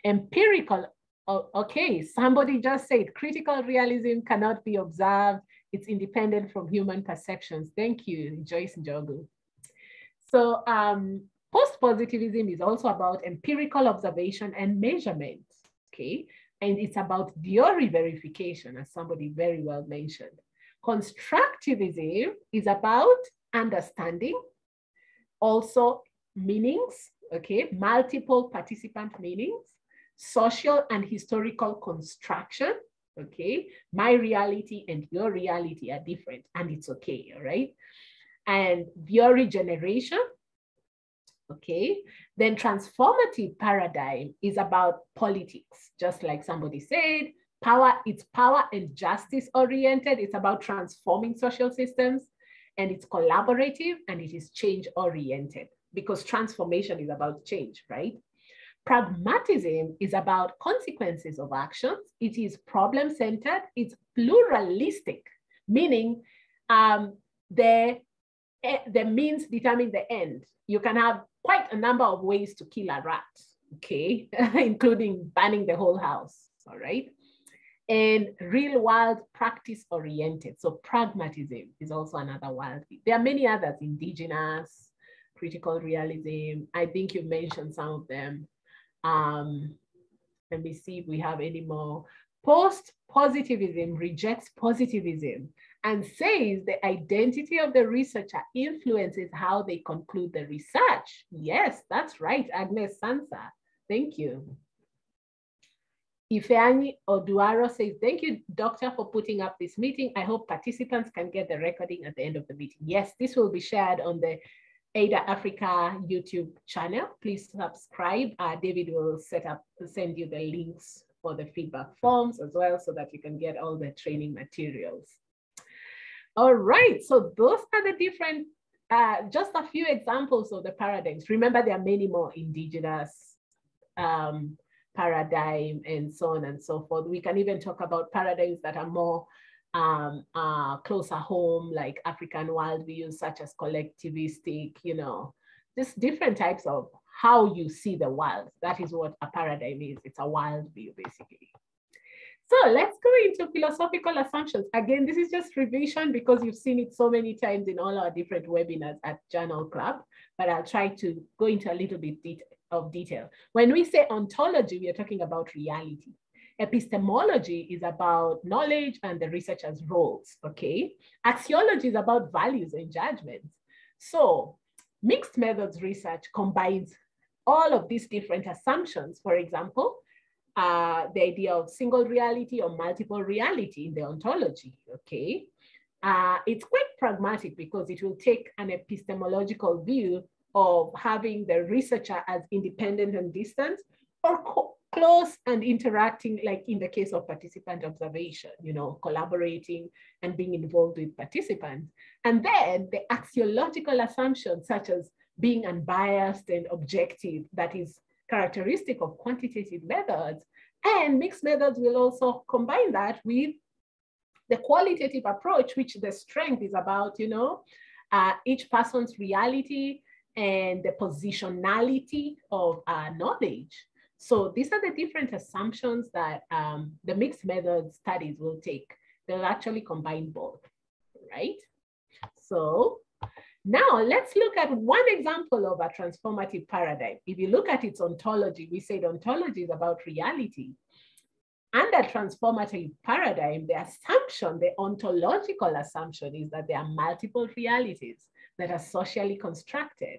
Empirical, okay, somebody just said critical realism cannot be observed. It's independent from human perceptions. Thank you, Joyce Njogu. So, post-positivism is also about empirical observation and measurement, okay? And it's about theory verification, as somebody very well mentioned. Constructivism is about understanding, also meanings, okay? Multiple participant meanings, social and historical construction, okay? My reality and your reality are different, and it's okay, all right? And theory generation, okay? Then transformative paradigm is about politics, just like somebody said. It's power and justice oriented. It's about transforming social systems, and it's collaborative, and it is change oriented, because transformation is about change, right? Pragmatism is about consequences of actions. It is problem centered. It's pluralistic, meaning the the means determine the end. You can have quite a number of ways to kill a rat, okay, including burning the whole house, all right? And real world practice oriented. So pragmatism is also another word. There are many others, indigenous, critical realism. I think you mentioned some of them. Let me see if we have any more. Post-positivism rejects positivism and says the identity of the researcher influences how they conclude the research. Yes, that's right, Agnes Sansa. Thank you. Ifeanyi Oduaro says, thank you, doctor, for putting up this meeting. I hope participants can get the recording at the end of the meeting. Yes, this will be shared on the Ada Africa YouTube channel. Please subscribe. David will send you the links for the feedback forms as well so that you can get all the training materials. All right, so those are the different, just a few examples of the paradigms. Remember, there are many more indigenous paradigm and so on and so forth. We can even talk about paradigms that are more closer home, like African worldviews, such as collectivistic, you know, just different types of how you see the world. That is what a paradigm is. It's a worldview, basically. So let's go into philosophical assumptions. Again, this is just revision because you've seen it so many times in all our different webinars at Journal Club, but I'll try to go into a little bit of detail. When we say ontology, we are talking about reality. Epistemology is about knowledge and the researcher's roles, okay? Axiology is about values and judgments. So mixed methods research combines all of these different assumptions. For example, the idea of single reality or multiple reality in the ontology, okay? It's quite pragmatic because it will take an epistemological view of having the researcher as independent and distant, or close and interacting, like in the case of participant observation, you know, collaborating and being involved with participants. And then the axiological assumptions, such as being unbiased and objective, that is characteristic of quantitative methods. And mixed methods will also combine that with the qualitative approach, which the strength is about, you know, each person's reality and the positionality of knowledge. So these are the different assumptions that the mixed method studies will take. They'll actually combine both, right? So now let's look at one example of a transformative paradigm. If you look at its ontology, we said ontology is about reality. Under transformative paradigm, the assumption, the ontological assumption is that there are multiple realities that are socially constructed.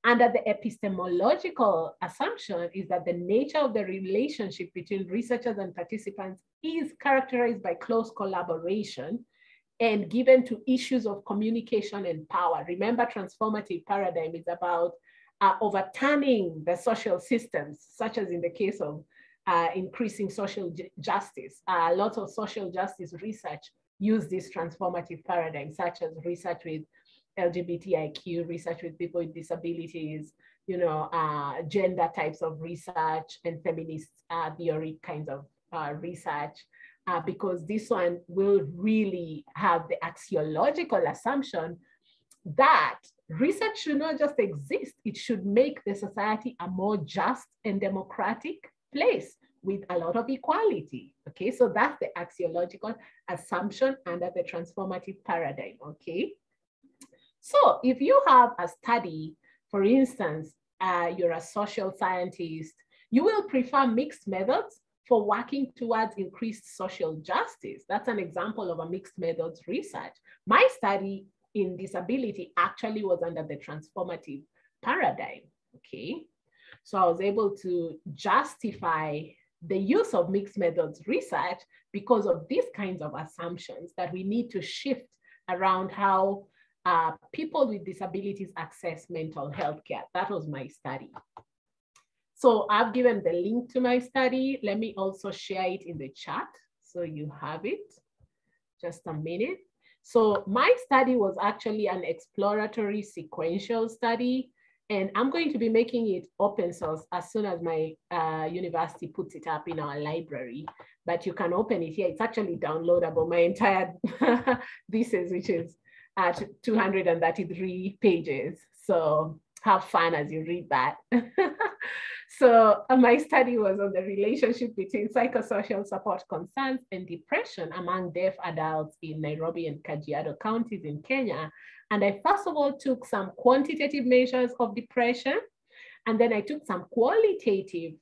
Under the epistemological assumption is that the nature of the relationship between researchers and participants is characterized by close collaboration and given to issues of communication and power. Remember, transformative paradigm is about overturning the social systems, such as in the case of increasing social justice. Lots of social justice research use this transformative paradigm, such as research with LGBTIQ, research with people with disabilities, you know, gender types of research and feminist theory kinds of research, because this one will really have the axiological assumption that research should not just exist, it should make the society a more just and democratic place with a lot of equality, okay? So that's the axiological assumption under the transformative paradigm, okay? So if you have a study, for instance, you're a social scientist, you will prefer mixed methods for working towards increased social justice. That's an example of a mixed methods research. My study in disability actually was under the transformative paradigm, okay? So I was able to justify the use of mixed methods research because of these kinds of assumptions that we need to shift around how people with disabilities access mental health care. That was my study. So I've given the link to my study. Let me also share it in the chat so you have it. Just a minute. So my study was actually an exploratory sequential study, and I'm going to be making it open source as soon as my university puts it up in our library, but you can open it here. It's actually downloadable, my entire thesis, which is at 233 pages. So have fun as you read that. So my study was on the relationship between psychosocial support concerns and depression among deaf adults in Nairobi and Kajiado counties in Kenya. And I first of all took some quantitative measures of depression, and then I took some qualitative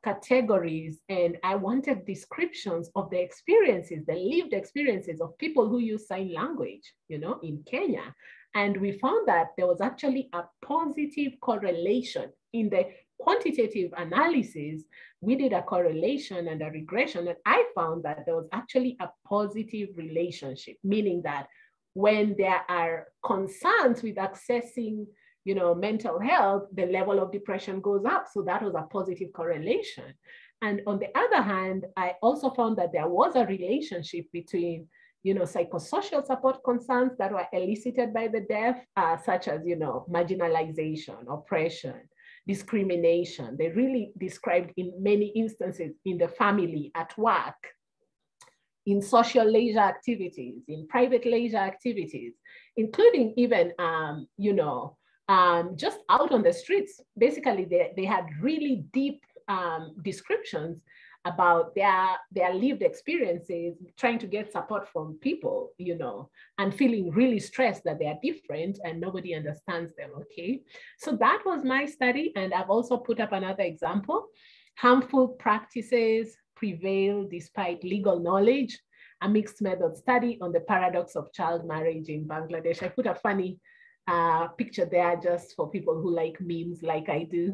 categories, and I wanted descriptions of the experiences, the lived experiences of people who use sign language, in Kenya. And we found that there was actually a positive correlation in the quantitative analysis. We did a correlation and a regression, and I found that there was actually a positive relationship, meaning that when there are concerns with accessing mental health, the level of depression goes up. So that was a positive correlation. And on the other hand, I also found that there was a relationship between, psychosocial support concerns that were elicited by the deaf, such as, marginalization, oppression, discrimination. They really described in many instances in the family, at work, in social leisure activities, in private leisure activities, including even, just out on the streets. Basically, they had really deep descriptions about their lived experiences, trying to get support from people, and feeling really stressed that they are different and nobody understands them, okay? So that was my study, and I've also put up another example. Harmful practices prevail despite legal knowledge, a mixed method study on the paradox of child marriage in Bangladesh. I put a funny picture there just for people who like memes like I do.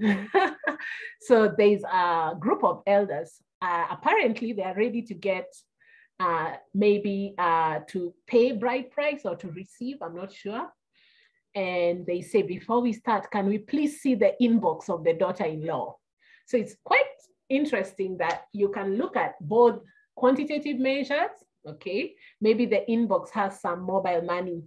So there's a group of elders. Apparently they are ready to get maybe to pay bride price or to receive, I'm not sure. And they say, before we start, can we please see the inbox of the daughter-in-law? So it's quite interesting that you can look at both quantitative measures, okay? Maybe the inbox has some mobile money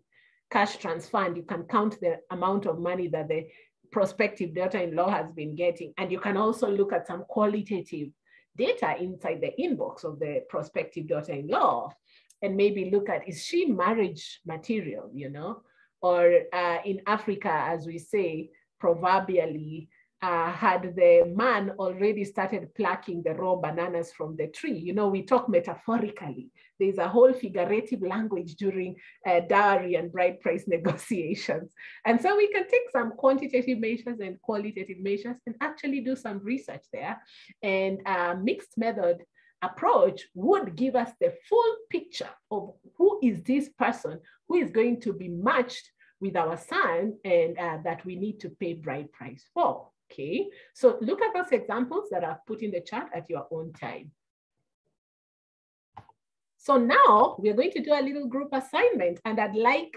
cash transfer, and you can count the amount of money that the prospective daughter-in-law has been getting. And you can also look at some qualitative data inside the inbox of the prospective daughter-in-law, and maybe look at, is she marriage material, Or in Africa, as we say, proverbially, had the man already started plucking the raw bananas from the tree? We talk metaphorically. There's a whole figurative language during dowry and bride price negotiations. And so we can take some quantitative measures and qualitative measures and actually do some research there. And a mixed method approach would give us the full picture of who is this person who is going to be matched with our son, and that we need to pay bride price for. Okay, so look at those examples that I've put in the chat at your own time. So now we're going to do a little group assignment, and I'd like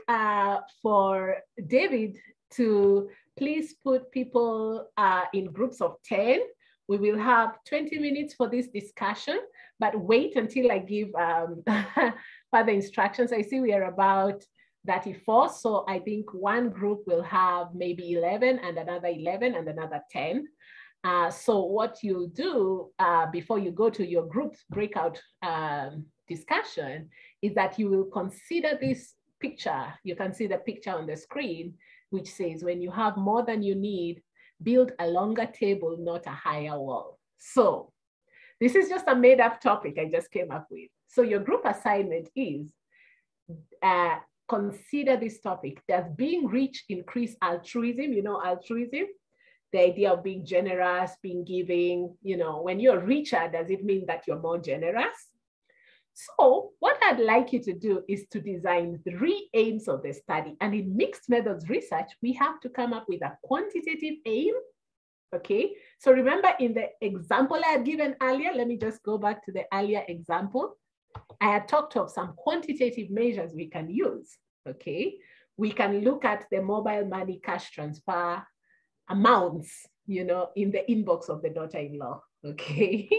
for David to please put people in groups of 10. We will have 20 minutes for this discussion, but wait until I give further instructions. I see we are about 34. So I think one group will have maybe 11 and another 11 and another 10. So what you'll do before you go to your group breakout discussion is that you will consider this picture. You can see the picture on the screen, which says, when you have more than you need, build a longer table, not a higher wall. So this is just a made up topic I just came up with. So your group assignment is, consider this topic. Does being rich increase altruism? Altruism, the idea of being generous, being giving, when you're richer, does it mean that you're more generous? So what I'd like you to do is to design 3 aims of the study. And in mixed methods research, we have to come up with a quantitative aim. Okay, so remember in the example I had given earlier, let me just go back to the earlier example. I had talked of some quantitative measures we can use, okay? We can look at the mobile money cash transfer amounts, in the inbox of the daughter-in-law, okay?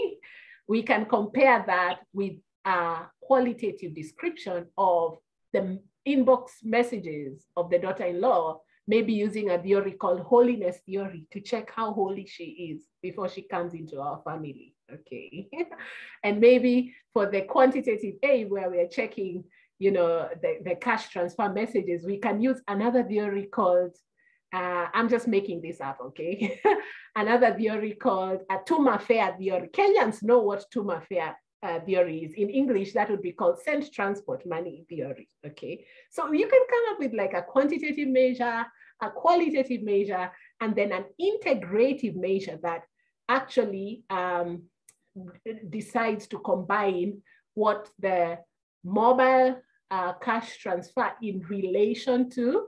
We can compare that with a qualitative description of the inbox messages of the daughter-in-law, maybe using a theory called holiness theory to check how holy she is before she comes into our family, okay? And maybe for the quantitative aim where we're checking, you know, the cash transfer messages, we can use another theory called, I'm just making this up, okay? Another theory called a Tuma Fare theory. Kenyans know what Tuma Fare theory is. In English, that would be called send transport money theory, okay? So you can come up with like a quantitative measure, a qualitative measure, and then an integrative measure that actually decides to combine what the mobile cash transfer in relation to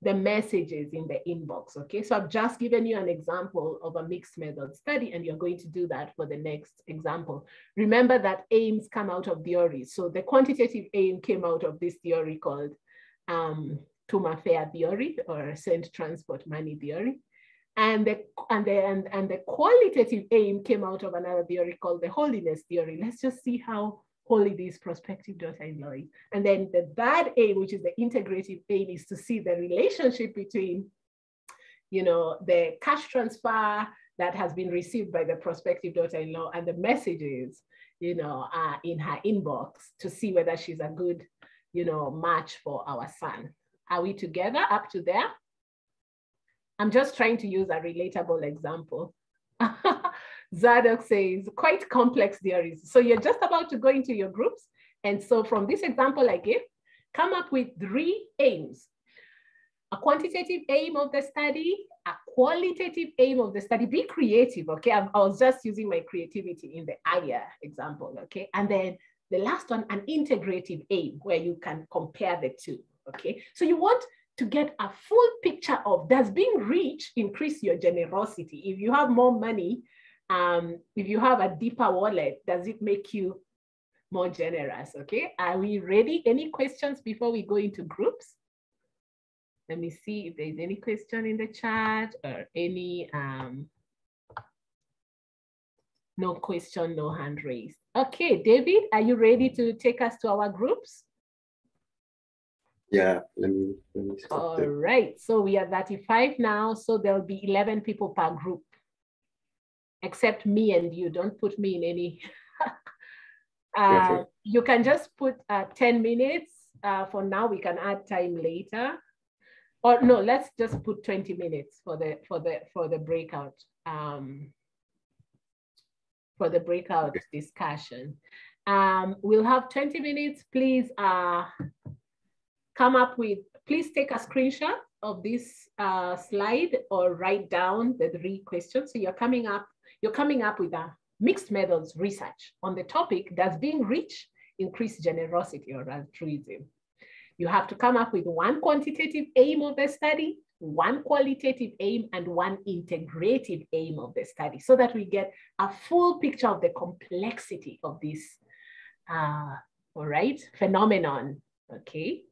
the messages in the inbox, okay? So I've just given you an example of a mixed method study, and you're going to do that for the next example. Remember that aims come out of theories. So the quantitative aim came out of this theory called Tuma Fare theory, or send transport money theory. And the qualitative aim came out of another theory called the holiness theory. Let's just see how holy this prospective daughter-in-law is. And then the third aim, which is the integrative aim, is to see the relationship between, you know, the cash transfer that has been received by the prospective daughter-in-law and the messages, you know, in her inbox, to see whether she's a good, you know, match for our son. Are we together up to there? I'm just trying to use a relatable example. Zadok says, quite complex theories. So you're just about to go into your groups. And so from this example I gave, come up with 3 aims. A quantitative aim of the study, a qualitative aim of the study. Be creative, okay? I was just using my creativity in the Aya example, okay? And then the last one, an integrative aim, where you can compare the two, okay? So you want to get a full picture of, does being rich increase your generosity? If you have more money, if you have a deeper wallet, does it make you more generous, okay? Are we ready? Any questions before we go into groups? Let me see if there's any question in the chat or any, no question, no hand raised. Okay, David, are you ready to take us to our groups? Yeah, let me stop All there. right, so we are 35 now, so there'll be 11 people per group, except me and you. Don't put me in any. You can just put 10 minutes. For now, we can add time later. Or no, let's just put 20 minutes for the breakout. For the breakout discussion. We'll have 20 minutes. Please come up with, please take a screenshot of this slide or write down the 3 questions. So you're coming up with a mixed methods research on the topic, does being rich increase generosity or altruism? You have to come up with 1 quantitative aim of the study, 1 qualitative aim, and 1 integrative aim of the study, so that we get a full picture of the complexity of this all right, phenomenon, okay?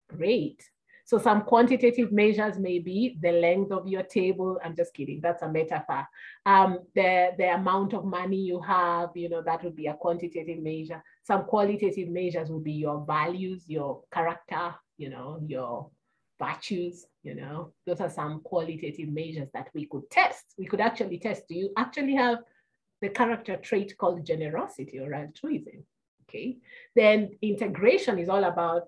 Great. So some quantitative measures may be the length of your table. I'm just kidding, that's a metaphor. The amount of money you have, you know, that would be a quantitative measure. Some qualitative measures would be your values, your character, you know, your virtues, you know. Those are some qualitative measures that we could test. We could actually test, do you actually have the character trait called generosity or altruism, okay? Then integration is all about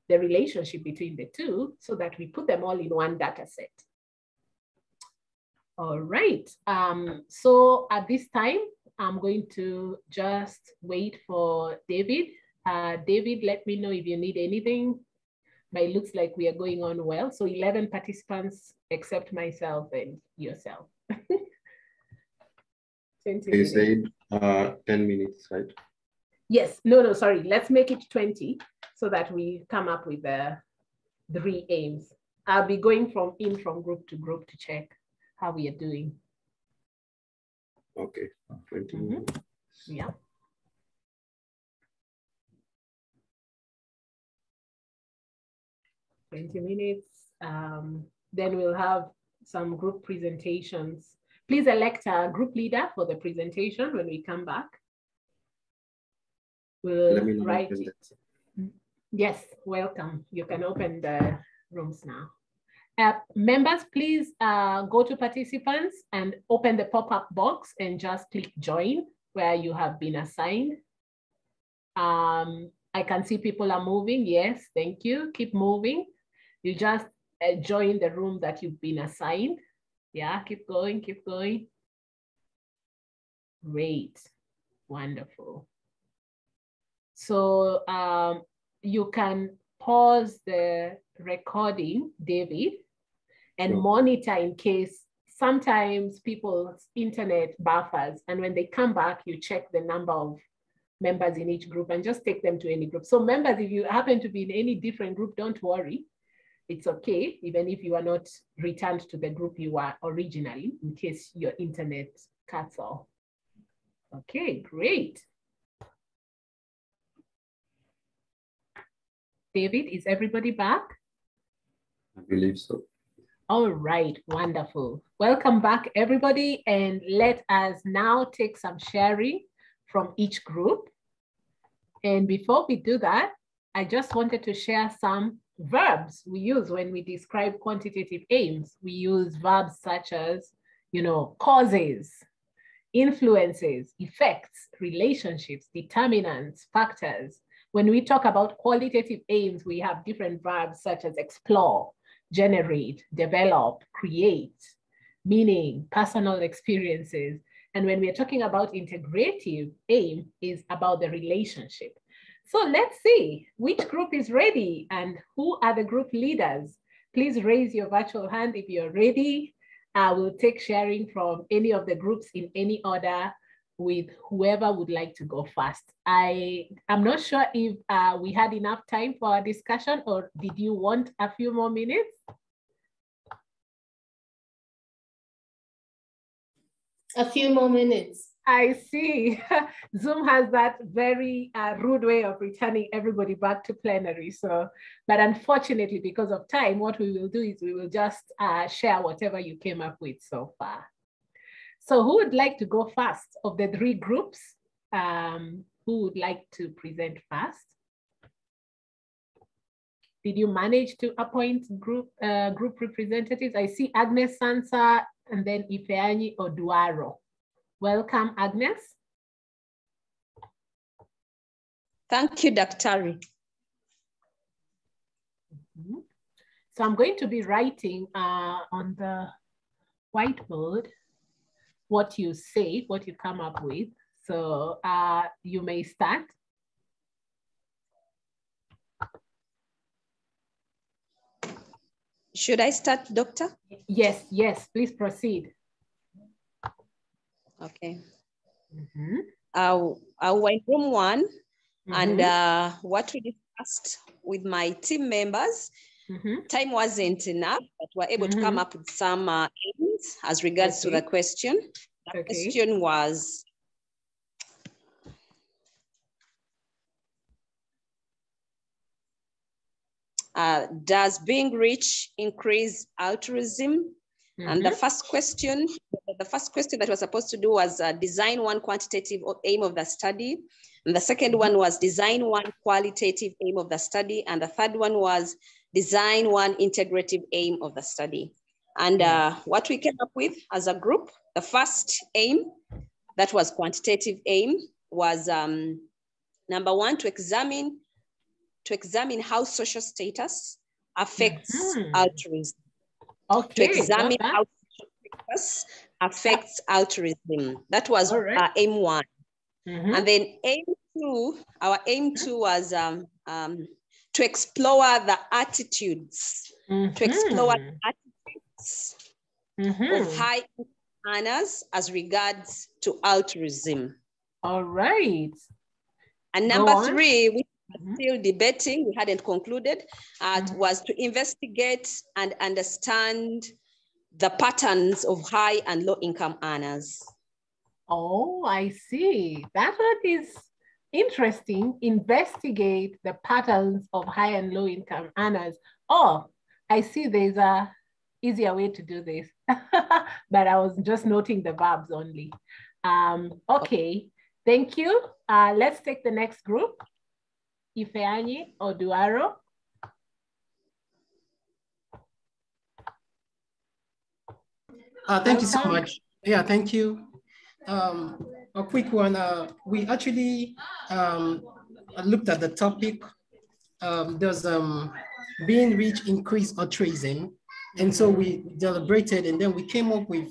the relationship between the two, so that we put them all in 1 data set. All right, so at this time, I'm going to just wait for David. David, let me know if you need anything. But it looks like we are going on well. So 11 participants except myself and yourself. 20 You minutes. said 10 minutes, right? Yes, no, sorry. Let's make it 20 so that we come up with the 3 aims. I'll be going from group to check how we are doing. Okay, 20 minutes. Yeah. $20 minutes. Then we'll have some group presentations. Please elect a group leader for the presentation when we come back. We'll write. Yes, welcome. You can open the rooms now. Members, please go to participants and open the pop-up box and just click join where you have been assigned. I can see people are moving. Yes, thank you. Keep moving. You just join the room that you've been assigned. Yeah, keep going, keep going. Great, wonderful. So you can pause the recording, David, and monitor in case sometimes people's internet buffers, and when they come back, you check the number of members in each group and just take them to any group. So members, if you happen to be in any different group, don't worry. It's okay, even if you are not returned to the group you were originally, in case your internet cuts off. Okay, great. David, is everybody back? I believe so. All right, wonderful. Welcome back, everybody. And let us now take some sharing from each group. And before we do that, I just wanted to share some verbs we use when we describe quantitative aims. We use verbs such as, causes, influences, effects, relationships, determinants, factors. When we talk about qualitative aims, we have different verbs such as explore, generate, develop, create, meaning, personal experiences. And when we're talking about integrative aim, is about the relationship. So let's see which group is ready and who are the group leaders. Please raise your virtual hand if you're ready. I will take sharing from any of the groups in any order with whoever would like to go first. I'm not sure if we had enough time for our discussion, or did you want a few more minutes? A few more minutes. I see. Zoom has that very rude way of returning everybody back to plenary. So, but unfortunately, because of time, what we will do is we will just share whatever you came up with so far. So who would like to go first of the three groups? Who would like to present first? Did you manage to appoint group representatives? I see Agnes Sansa and then Ifeanyi Oduaro. Welcome, Agnes. Thank you, Dr. So I'm going to be writing on the whiteboard what you say, what you come up with. So you may start. Should I start, Doctor? Yes, yes, please proceed. Okay. We're in room one, and what we discussed with my team members, time wasn't enough, but we're able to come up with some aims as regards to the question. The question was, does being rich increase altruism? And the first question that was supposed to do was design one quantitative aim of the study. And the second one was design one qualitative aim of the study. And the third one was design one integrative aim of the study. And what we came up with as a group, the first aim, that was quantitative aim, was number one, to examine how social status affects altruism. Okay, to examine how social status affects altruism. That was aim one. And then aim two, our aim two was to explore the attitudes, of high earners as regards to altruism. All right. And number three, we are still debating, we hadn't concluded, was to investigate and understand the patterns of high and low income earners. Oh, I see. That one is interesting. Investigate the patterns of high and low income earners. Oh, I see there's a easier way to do this, but I was just noting the verbs only. Okay, thank you. Let's take the next group. Ifeanyi Oduaro. Thank you so much. Yeah, thank you. A quick one. We actually looked at the topic. There's being rich, increase, or tracing. And so we deliberated, and then we came up with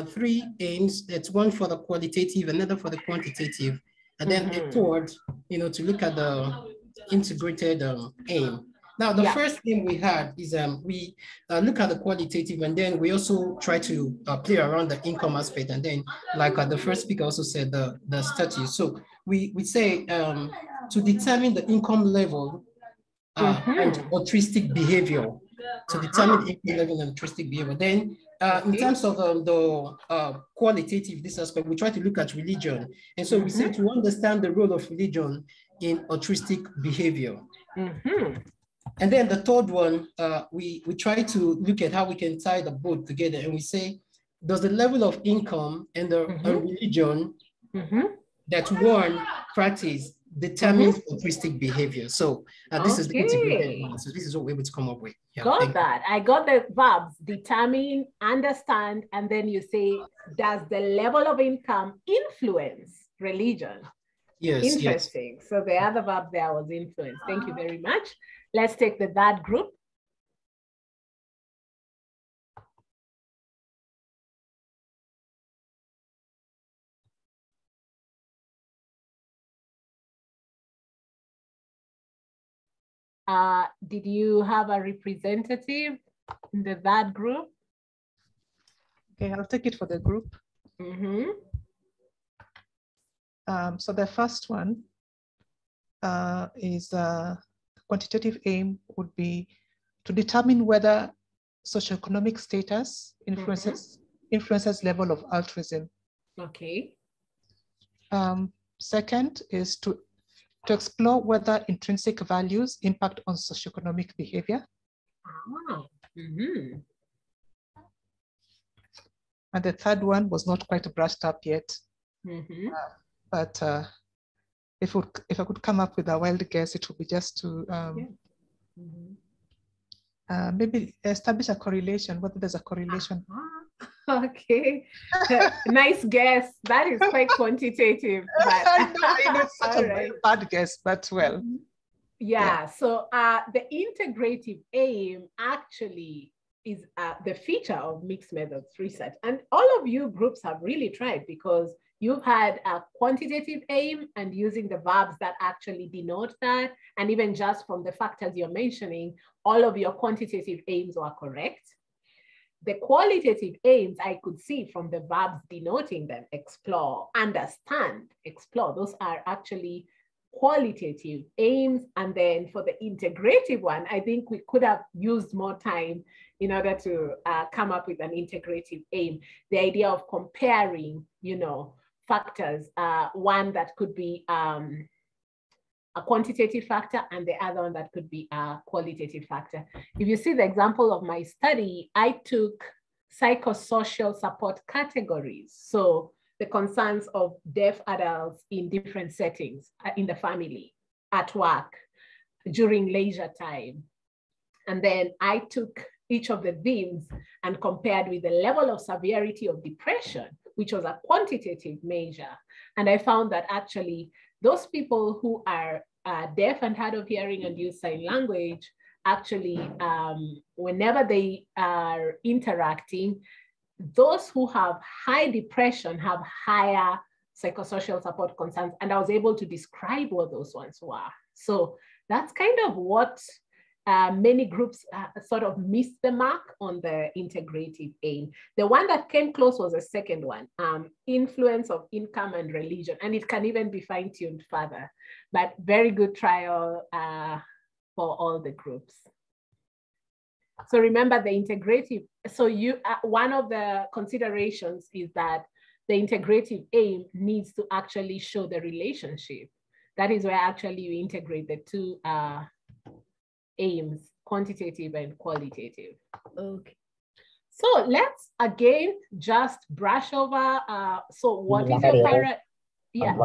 3 aims. That's one for the qualitative, another for the quantitative, and then a third, to look at the integrated aim. Now, the first aim we had is we look at the qualitative, and then we also try to play around the income aspect, and then, like the first speaker also said, the status. So we say to determine the income level and altruistic behavior, to determine income level and altruistic behavior. Then in terms of the qualitative, this aspect, we try to look at religion. And so we say to understand the role of religion in altruistic behavior. And then the third one, we try to look at how we can tie the both together. And we say, does the level of income and the religion that one practice determines altruistic behavior? So this is the integrated one. So this is what we're able to come up with. Yeah, got that. I got the verbs: determine, understand, and then you say, does the level of income influence religion? Yes. Interesting. Yes. So the other verb there was influence. Thank you very much. Let's take the that group. Did you have a representative in the that group? Okay, I'll take it for the group. So the first one is quantitative aim would be to determine whether socioeconomic status influences level of altruism. Okay. Second is to explore whether intrinsic values impact on socioeconomic behavior. And the third one was not quite brushed up yet. But if I could come up with a wild guess, it would be just to maybe establish a correlation, whether there's a correlation. Okay, nice guess. That is quite quantitative. But I know it's such a very bad guess, but well. Yeah. So the integrative aim actually is the feature of mixed methods research. And all of you groups have really tried, because you've had a quantitative aim and using the verbs that actually denote that. And even just from the factors you're mentioning, all of your quantitative aims were correct. The qualitative aims, I could see from the verbs denoting them: explore, understand, explore. Those are actually qualitative aims. And then for the integrative one, I think we could have used more time in order to come up with an integrative aim. The idea of comparing, factors, one that could be a quantitative factor and the other one that could be a qualitative factor. If you see the example of my study, I took psychosocial support categories. So the concerns of deaf adults in different settings, in the family, at work, during leisure time. And then I took each of the themes and compared with the level of severity of depression, which was a quantitative measure. And I found that actually those people who are deaf and hard of hearing and use sign language, actually, whenever they are interacting, those who have high depression have higher psychosocial support concerns. And I was able to describe what those ones were. So that's kind of what many groups sort of missed the mark on the integrative aim. The one that came close was the second one, influence of income and religion. And it can even be fine-tuned further, but very good trial for all the groups. So remember the integrative. So one of the considerations is that the integrative aim needs to actually show the relationship. That is where actually you integrate the two aims, quantitative and qualitative. Okay. So let's again just brush over. So what is your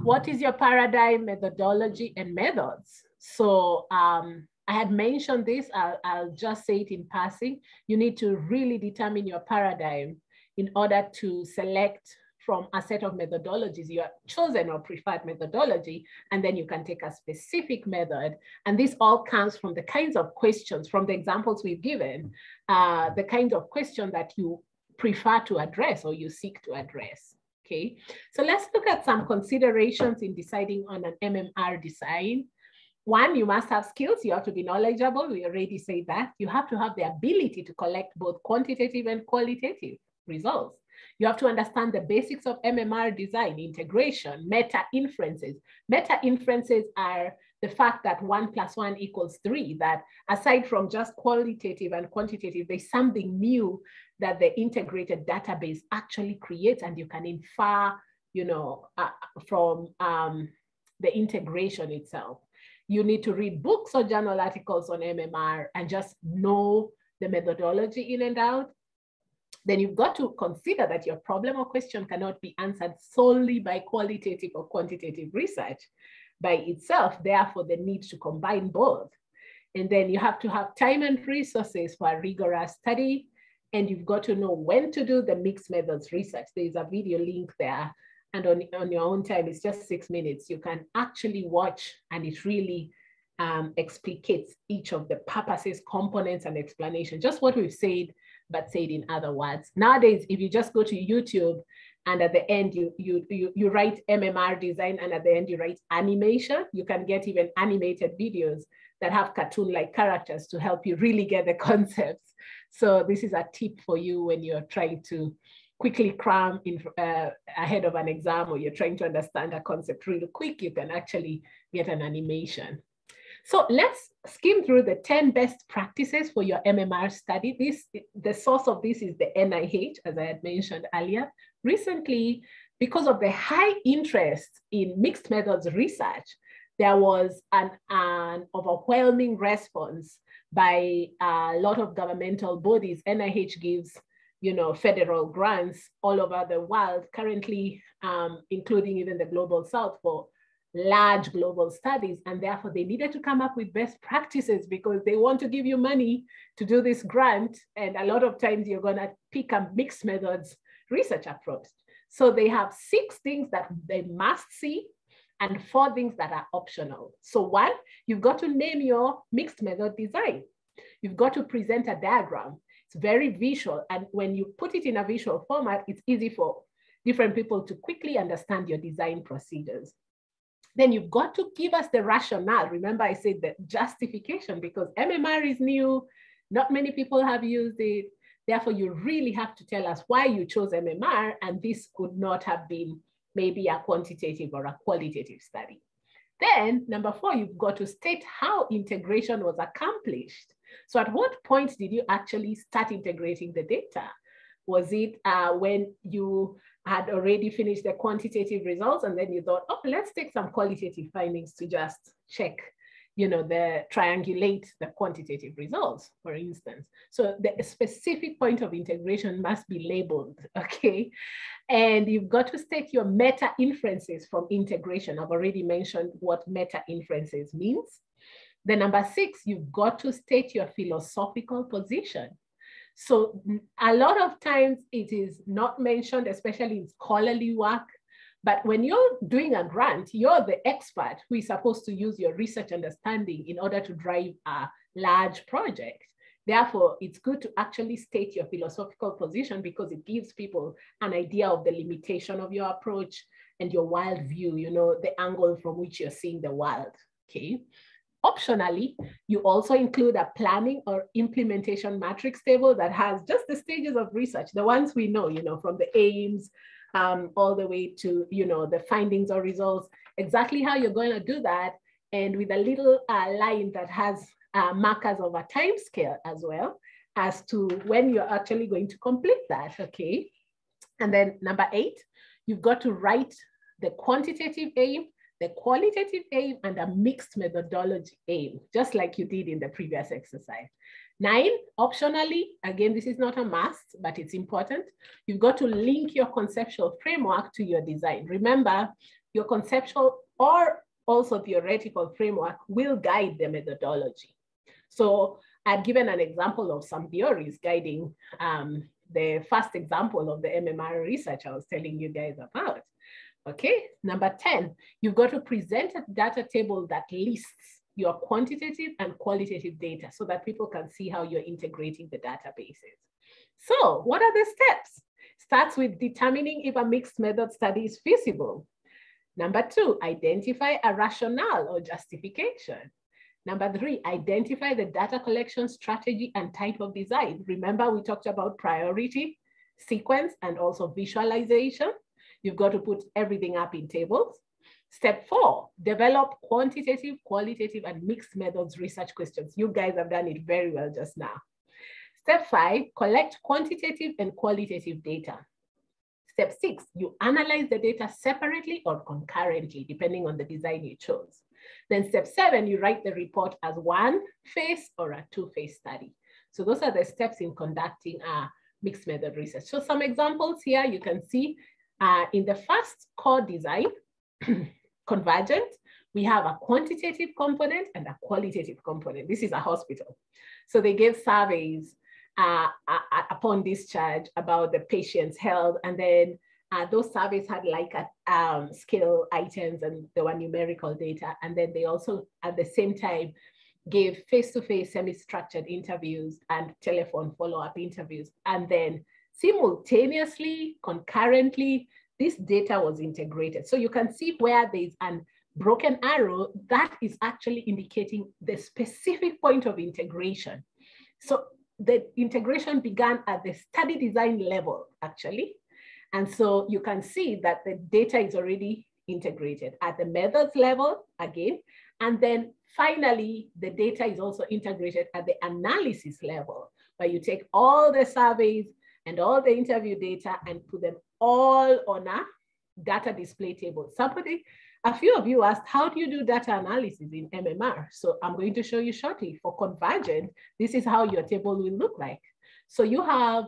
what is your paradigm, methodology, and methods? So I had mentioned this, I'll just say it in passing. You need to really determine your paradigm in order to select from a set of methodologies, your chosen or preferred methodology, and then you can take a specific method. And this all comes from the kinds of questions, from the examples we've given, the kind of question that you prefer to address or you seek to address. Okay, so let's look at some considerations in deciding on an MMR design. One, you must have skills. You have to be knowledgeable. We already said that. You have to have the ability to collect both quantitative and qualitative results. You have to understand the basics of MMR design, integration, meta inferences. Meta inferences are the fact that 1 + 1 = 3, that aside from just qualitative and quantitative, there's something new that the integrated database actually creates, and you can infer, you know, from the integration itself. You need to read books or journal articles on MMR and just know the methodology in and out. Then you've got to consider that your problem or question cannot be answered solely by qualitative or quantitative research by itself, therefore the need to combine both. And then you have to have time and resources for a rigorous study, and you've got to know when to do the mixed methods research. There's a video link there, and on your own time, it's just 6 minutes. You can actually watch, and it really explicates each of the purposes, components, and explanation, just what we've said, but said in other words. Nowadays, if you just go to YouTube and at the end you write MMR design and at the end you write animation, you can get even animated videos that have cartoon-like characters to help you really get the concepts. So this is a tip for you when you're trying to quickly cram in ahead of an exam, or you're trying to understand a concept really quick, you can actually get an animation. So let's skim through the 10 best practices for your MMR study. The source of this is the NIH, as I had mentioned earlier. Recently, because of the high interest in mixed methods research, there was an overwhelming response by a lot of governmental bodies. NIH gives, you know, federal grants all over the world, currently including even the Global South, for large global studies, and therefore they needed to come up with best practices because they want to give you money to do this grant, and a lot of times you're going to pick a mixed methods research approach. So they have 6 things that they must see and 4 things that are optional. So 1, you've got to name your mixed method design. You've got to present a diagram. It's very visual, and when you put it in a visual format, it's easy for different people to quickly understand your design procedures. Then you've got to give us the rationale. Remember, I said the justification, because MMR is new, not many people have used it. Therefore, you really have to tell us why you chose MMR, and this could not have been maybe a quantitative or a qualitative study. Then, number 4, you've got to state how integration was accomplished. So at what point did you actually start integrating the data? Was it when you had already finished the quantitative results and then you thought, oh, let's take some qualitative findings to just check, you know, triangulate the quantitative results, for instance. So the specific point of integration must be labeled, okay? And you've got to state your meta inferences from integration. I've already mentioned what meta inferences means. The number 6, you've got to state your philosophical position. So a lot of times it is not mentioned, especially in scholarly work, but when you're doing a grant, you're the expert who is supposed to use your research understanding in order to drive a large project. Therefore, it's good to actually state your philosophical position because it gives people an idea of the limitation of your approach and your worldview, you know, the angle from which you're seeing the world, okay? Optionally, you also include a planning or implementation matrix table that has just the stages of research, the ones we know, you know, from the aims all the way to, you know, the findings or results, exactly how you're going to do that, and with a little line that has markers of a time scale as well as to when you're actually going to complete that, okay? And then number 8, you've got to write the quantitative aim, the qualitative aim, and a mixed methodology aim, just like you did in the previous exercise. 9, optionally, again, this is not a must, but it's important. You've got to link your conceptual framework to your design. Remember, your conceptual or also theoretical framework will guide the methodology. So I've given an example of some theories guiding the first example of the MMR research I was telling you guys about. Okay, number 10, you've got to present a data table that lists your quantitative and qualitative data so that people can see how you're integrating the databases. So what are the steps? Starts with determining if a mixed method study is feasible. Number 2, identify a rationale or justification. Number 3, identify the data collection strategy and type of design. Remember, we talked about priority, sequence, and also visualization. You've got to put everything up in tables. Step 4, develop quantitative, qualitative, and mixed methods research questions. You guys have done it very well just now. Step 5, collect quantitative and qualitative data. Step 6, you analyze the data separately or concurrently, depending on the design you chose. Then step 7, you write the report as one phase or a two-phase study. So those are the steps in conducting a mixed method research. So some examples here you can see in the first core design, Convergent, we have a quantitative component and a qualitative component. This is a hospital. So they gave surveys upon discharge about the patient's health. And then those surveys had like scale items and there were numerical data. And then they also, at the same time, gave face-to-face semi-structured interviews and telephone follow-up interviews. And then simultaneously, concurrently, this data was integrated. So you can see where there's a broken arrow that is actually indicating the specific point of integration. So the integration began at the study design level, actually. And so you can see that the data is already integrated at the methods level again. And then finally, the data is also integrated at the analysis level, where you take all the surveys and all the interview data and put them all on a data display table. A few of you asked, how do you do data analysis in MMR? So I'm going to show you shortly. For Convergent, this is how your table will look like. So you have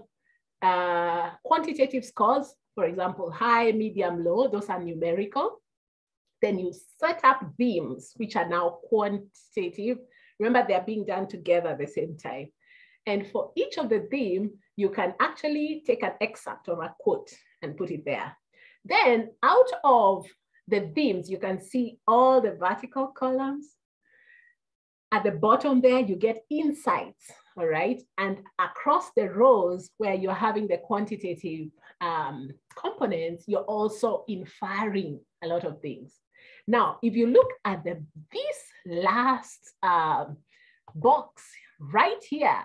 quantitative scores, for example, high, medium, low, those are numerical. Then you set up themes, which are now quantitative. Remember, they're being done together at the same time. And for each of the theme, you can actually take an excerpt or a quote and put it there. Then out of the themes, you can see all the vertical columns. At the bottom there, you get insights, all right? And across the rows where you're having the quantitative components, you're also inferring a lot of things. Now, if you look at this last box right here,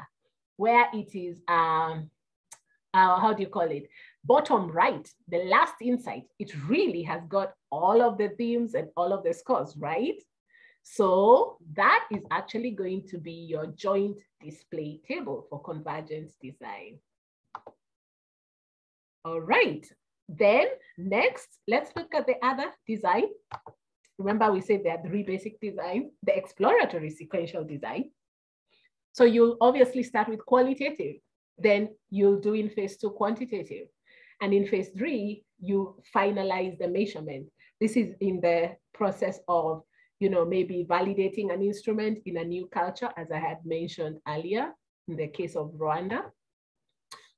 where it is, how do you call it? Bottom right, the last insight, it really has got all of the themes and all of the scores, right? So that is actually going to be your joint display table for Convergent design. All right, then next, let's look at the other design. Remember, we said there are 3 basic designs: the exploratory sequential design. So you'll obviously start with qualitative, then you'll do in phase 2 quantitative. And in phase 3, you finalize the measurement. This is in the process of, maybe validating an instrument in a new culture, as I had mentioned earlier, in the case of Rwanda.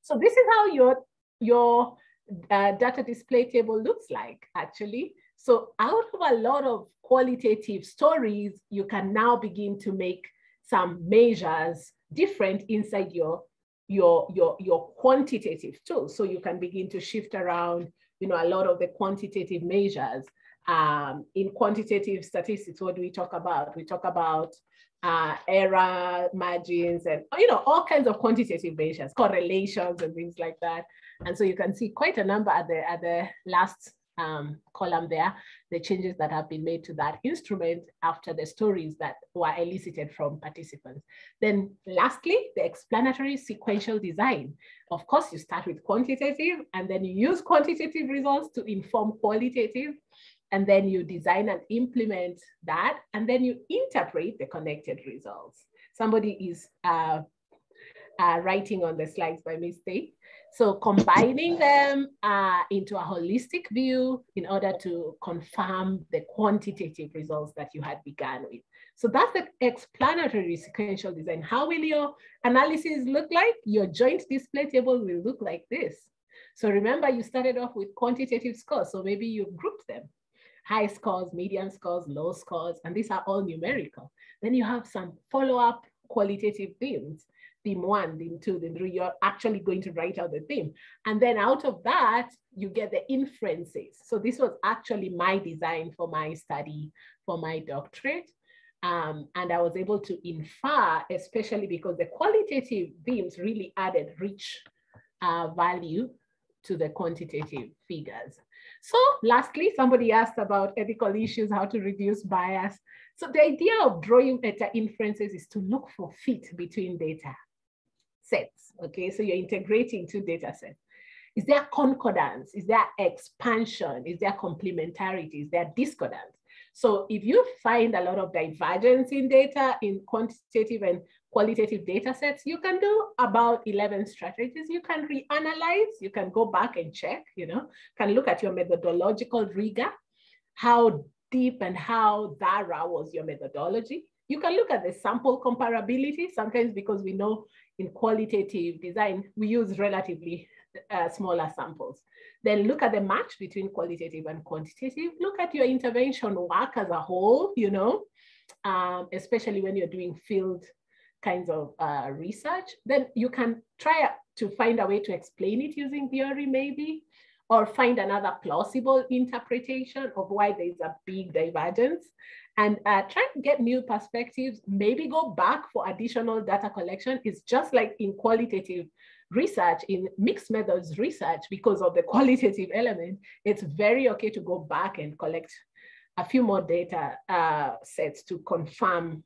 So this is how your data display table looks like, actually. So out of a lot of qualitative stories, you can now begin to make some measures different inside your quantitative tools. So you can begin to shift around, a lot of the quantitative measures. In quantitative statistics, what do we talk about? We talk about error margins and, all kinds of quantitative measures, correlations and things like that. And so you can see quite a number at the last column there, the changes that have been made to that instrument after the stories that were elicited from participants. Then lastly, the explanatory sequential design. Of course, you start with quantitative and then you use quantitative results to inform qualitative, and then you design and implement that, and then you interpret the connected results. Somebody is writing on the slides by mistake. So combining them into a holistic view in order to confirm the quantitative results that you had begun with. So that's the explanatory sequential design. How will your analysis look like? Your joint display table will look like this. So remember, you started off with quantitative scores. So maybe you grouped them. High scores, median scores, low scores, and these are all numerical. Then you have some follow-up qualitative themes. Theme 1, theme 2, theme 3, you're actually going to write out the theme. And then out of that, you get the inferences. So this was actually my design for my study, for my doctorate. And I was able to infer, especially because the qualitative themes really added rich value to the quantitative figures. So lastly, somebody asked about ethical issues, how to reduce bias. So the idea of drawing meta inferences is to look for fit between data sets, okay? So you're integrating two data sets. Is there concordance? Is there expansion? Is there complementarity? Is there discordance? So if you find a lot of divergence in data in quantitative and qualitative data sets, you can do about 11 strategies. You can reanalyze, you can go back and check, can look at your methodological rigor, how deep and how thorough was your methodology. You can look at the sample comparability, sometimes because we know in qualitative design, we use relatively smaller samples. Then look at the match between qualitative and quantitative. Look at your intervention work as a whole, especially when you're doing field kinds of research. Then you can try to find a way to explain it using theory maybe, or find another plausible interpretation of why there's a big divergence, and try to get new perspectives, maybe go back for additional data collection. It's just like in qualitative research, in mixed methods research, because of the qualitative element, it's very okay to go back and collect a few more data sets to confirm,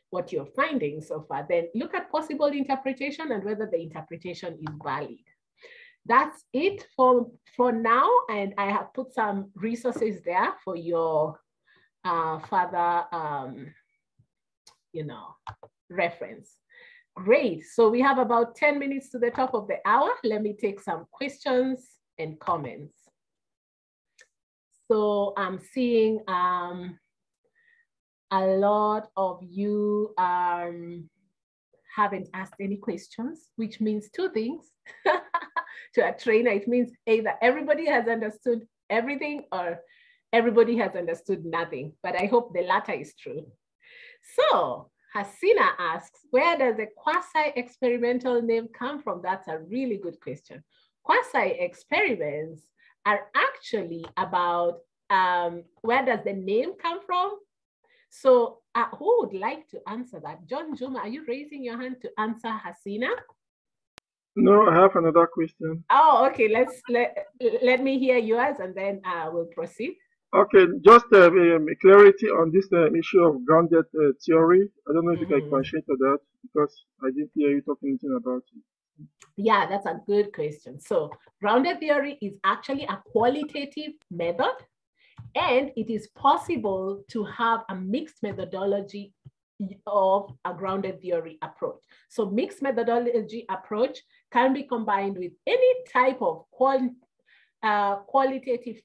what you're finding so far. Then look at possible interpretation and whether the interpretation is valid. That's it for now. And I have put some resources there for your further, reference. Great. So we have about 10 minutes to the top of the hour. Let me take some questions and comments. So I'm seeing a lot of you haven't asked any questions, which means two things. To a trainer, it means either everybody has understood everything or everybody has understood nothing. But I hope the latter is true. So Hasina asks, where does the quasi-experimental name come from? That's a really good question. Quasi-experiments are actually about where does the name come from? So who would like to answer that? John Juma, are you raising your hand to answer Hasina? No, I have another question. Oh, okay. Let me hear yours and then we'll proceed. Okay, just clarity on this issue of grounded theory. I don't know if you can question to that because I didn't hear you talking anything about it. Yeah, that's a good question. So grounded theory is actually a qualitative method, and it is possible to have a mixed methodology of a grounded theory approach. So mixed methodology approach can be combined with any type of qualitative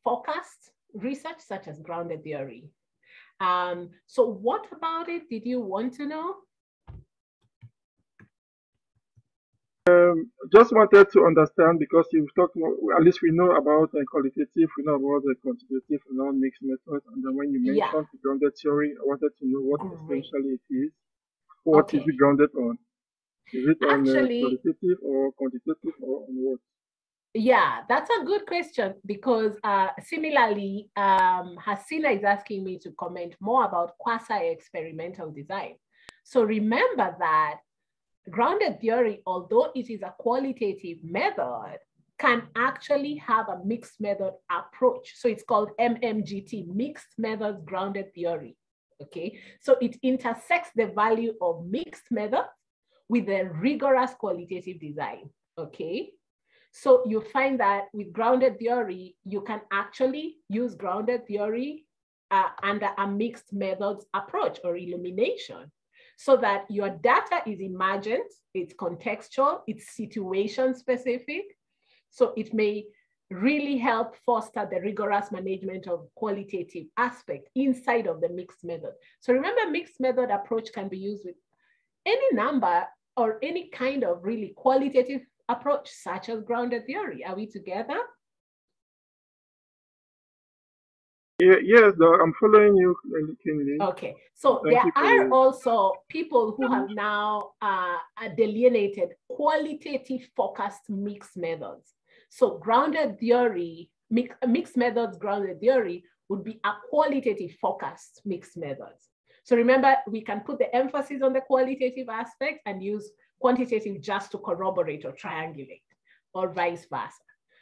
focused research, such as grounded theory. So what about it did you want to know? Just wanted to understand, because you've talked more, at least we know about qualitative, we know about the quantitative and non-mixed methods. And then when you mentioned the grounded theory, I wanted to know what essentially it is. What is it grounded on? Is it on qualitative or quantitative or on what? Yeah, that's a good question, because similarly, Hasina is asking me to comment more about quasi-experimental design. So remember that grounded theory, although it is a qualitative method, can actually have a mixed method approach. So it's called MMGT, mixed methods grounded theory, okay? So it intersects the value of mixed methods with the rigorous qualitative design, okay? So you find that with grounded theory, you can actually use grounded theory under a mixed methods approach or illumination, so that your data is emergent, it's contextual, it's situation specific, So it may really help foster the rigorous management of qualitative aspect inside of the mixed method. So remember, mixed method approach can be used with any number or any kind of really qualitative approach, such as grounded theory. Are we together? Yeah, yes, I'm following you, Kinley. Okay, so there are also people who have now delineated qualitative focused mixed methods. So grounded theory, mixed methods grounded theory would be a qualitative focused mixed methods. So remember, we can put the emphasis on the qualitative aspect and use quantitative just to corroborate or triangulate, or vice versa.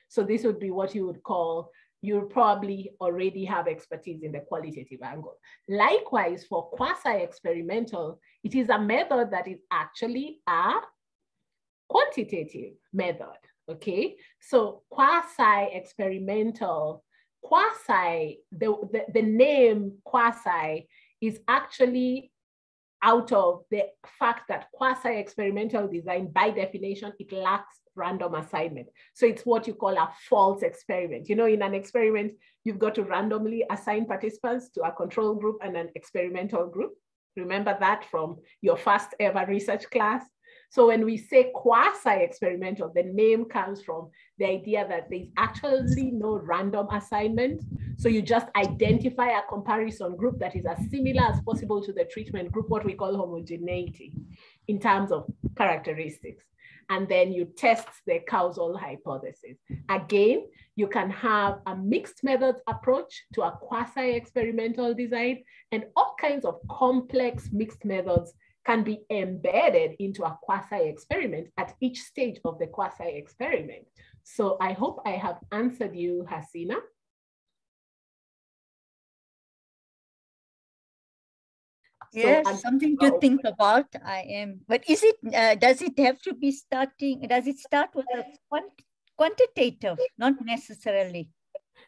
So this would be what you would call, you probably already have expertise in the qualitative angle. Likewise, for quasi-experimental, it is a method that is actually a quantitative method, okay? So quasi-experimental, the name quasi is actually out of the fact that quasi-experimental design, by definition, it lacks random assignment. So it's what you call a false experiment. You know, in an experiment, you've got to randomly assign participants to a control group and an experimental group. Remember that from your first ever research class? So when we say quasi-experimental, the name comes from the idea that there's actually no random assignment. So you just identify a comparison group that is as similar as possible to the treatment group, what we call homogeneity in terms of characteristics. And then you test the causal hypothesis. Again, you can have a mixed methods approach to a quasi-experimental design, and all kinds of complex mixed methods can be embedded into a quasi-experiment at each stage of the quasi-experiment. So I hope I have answered you, Hasina. Yes, so something to think about. But is it, does it have to be does it start with a quantitative? Not necessarily.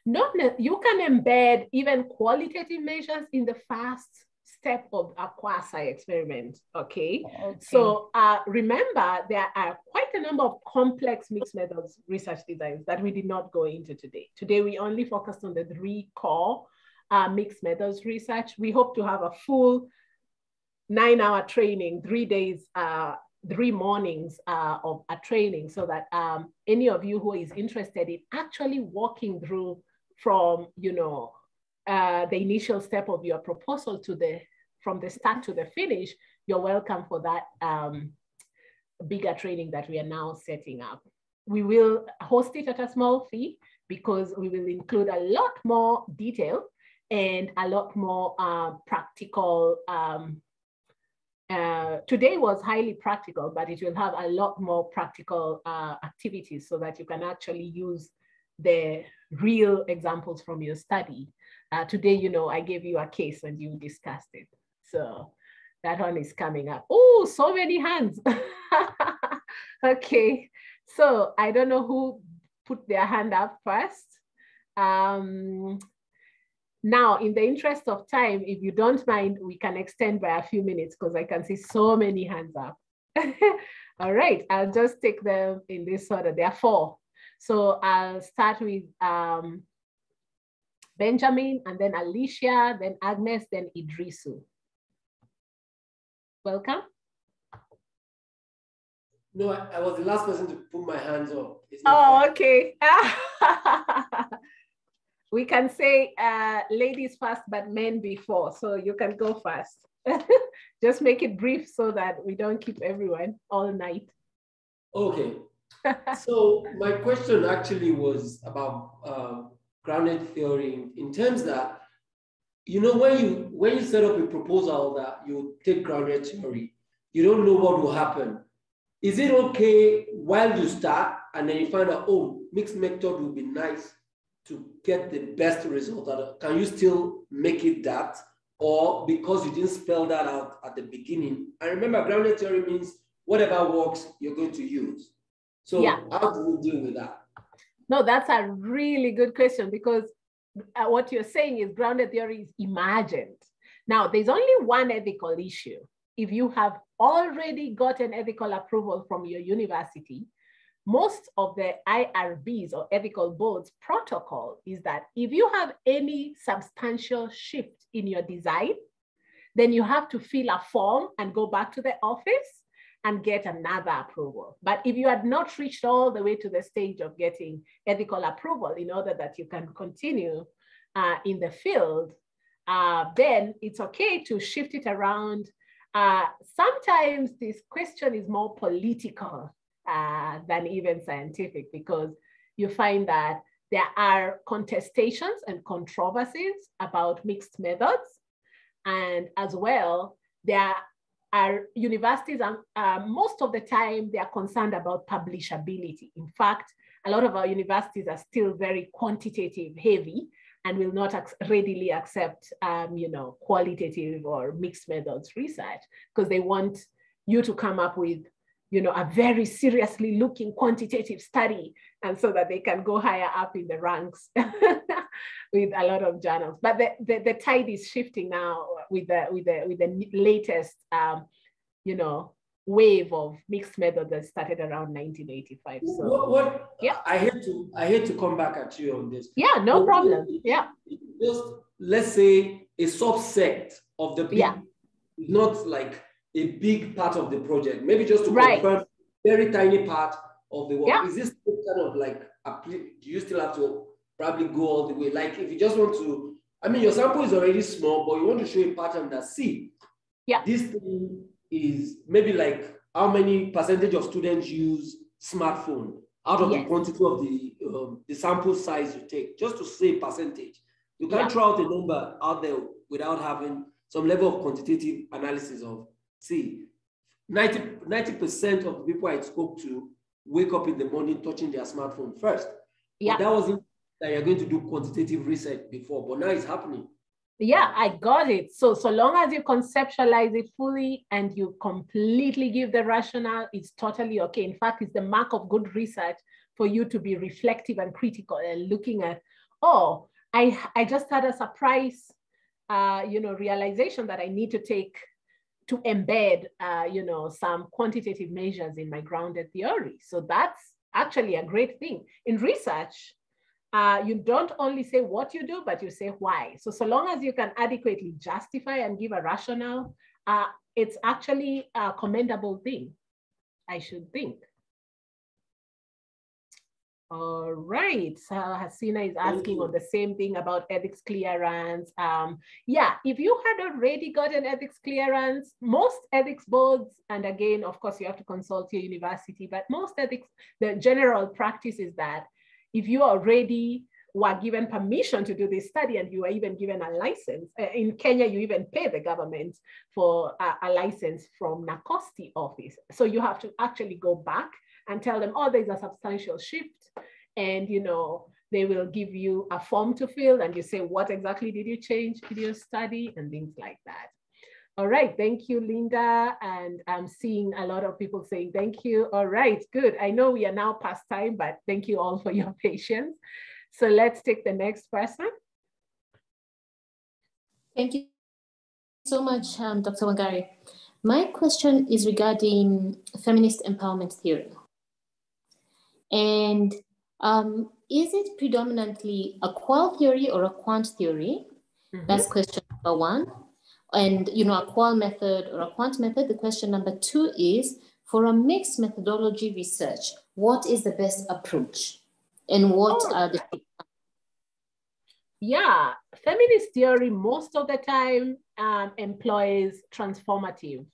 You can embed even qualitative measures in the first step of a quasi-experiment, okay? So remember, there are quite a number of complex mixed methods research designs that we did not go into today. Today, we only focused on the 3 core mixed methods research. We hope to have a full 9-hour training, 3 days, 3 mornings of a training, so that any of you who is interested in actually walking through from, you know, the initial step of your proposal to from the start to the finish, you're welcome for that bigger training that we are now setting up. We will host it at a small fee because we will include a lot more detail and a lot more practical. Today was highly practical, but it will have a lot more practical activities so that you can actually use the real examples from your study. Today, you know, I gave you a case and you discussed it. So that one is coming up. Oh, so many hands. Okay, so I don't know who put their hand up first. Now, in the interest of time, if you don't mind, we can extend by a few minutes because I can see so many hands up. All right, I'll just take them in this order. There are 4. So I'll start with Benjamin, and then Alicia, then Agnes, then Idrisu. Welcome. No, I was the last person to put my hands up. Oh, okay. We can say ladies first, but men before. So you can go first. Just make it brief so that we don't keep everyone all night. Okay. So my question actually was about grounded theory in terms that, you know, when you set up a proposal that you take grounded theory, you don't know what will happen. Is it okay while you start and then you find out, oh, mixed method would be nice to get the best result out of? Can you still make it that? Or because you didn't spell that out at the beginning? And remember, grounded theory means whatever works, you're going to use. So yeah. How do we deal with that? No, that's a really good question, because what you're saying is grounded theory is imagined. Now, there's only one ethical issue. If you have already gotten ethical approval from your university most of the IRBs or ethical boards protocol is that if you have any substantial shift in your design, then you have to fill a form and go back to the office and get another approval. But if you had not reached all the way to the stage of getting ethical approval in order that you can continue in the field, then it's okay to shift it around. Sometimes this question is more political than even scientific, because you find that there are contestations and controversies about mixed methods. And as well, there are universities, most of the time, they are concerned about publishability. In fact, a lot of our universities are still very quantitative heavy and will not readily accept, qualitative or mixed methods research, because they want you to come up with, a very seriously looking quantitative study, and so that they can go higher up in the ranks with a lot of journals. But the tide is shifting now with the latest, wave of mixed method that started around 1985. So yeah, I hate to come back at you on this. Yeah, no problem. Yeah, just let's say a subset of the big, not like a big part of the project. Maybe just to confirm, very tiny part of the work. Yeah. Is this kind of like do you still have to probably go all the way? Like if you just want to, I mean, your sample is already small, but you want to show a pattern that this thing is maybe like how many percentage of students use smartphone out of the quantity of the sample size you take, just to say percentage. You can't throw out a number out there without having some level of quantitative analysis of, 90% of the people I spoke to wake up in the morning touching their smartphone first. Yeah. But that wasn't that you're going to do quantitative research before, but now it's happening. Yeah, I got it. So long as you conceptualize it fully and you completely give the rationale, it's totally okay. In fact, it's the mark of good research for you to be reflective and critical and looking at, I just had a surprise, realization that I need to take to embed, some quantitative measures in my grounded theory. So that's actually a great thing. In research, you don't only say what you do, but you say why. So long as you can adequately justify and give a rationale, it's actually a commendable thing, I should think. All right, so Hasina is asking on the same thing about ethics clearance. If you had already got an ethics clearance, most ethics boards, and again, of course, you have to consult your university, but most ethics, the general practice is that if you already were given permission to do this study and you were even given a license, in Kenya, you even pay the government for a license from NACOSTI office. So you have to actually go back and tell them, there's a substantial shift. And, they will give you a form to fill and you say, what exactly did you change in your study and things like that. All right, thank you, Linda. And I'm seeing a lot of people saying thank you. All right, good. I know we are now past time, but thank you all for your patience. So let's take the next person. Thank you so much, Dr. Wangari. My question is regarding feminist empowerment theory. And is it predominantly a qual theory or a quant theory? Mm-hmm. That's question number one. And, a qual method or a quant method. The question number two is, for a mixed methodology research, what is the best approach? And what are the... Yeah, feminist theory most of the time employs transformative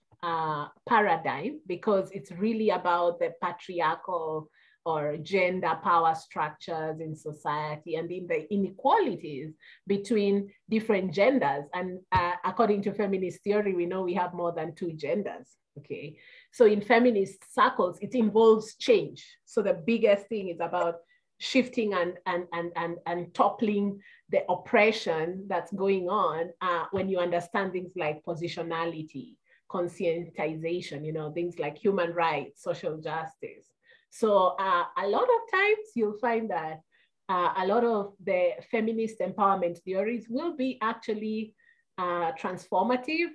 paradigm, because it's really about the patriarchal or gender power structures in society and in the inequalities between different genders. And according to feminist theory, we know we have more than 2 genders, okay? So in feminist circles, it involves change. So the biggest thing is about shifting and toppling the oppression that's going on when you understand things like positionality, conscientization, things like human rights, social justice. So a lot of times you'll find that a lot of the feminist empowerment theories will be actually transformative.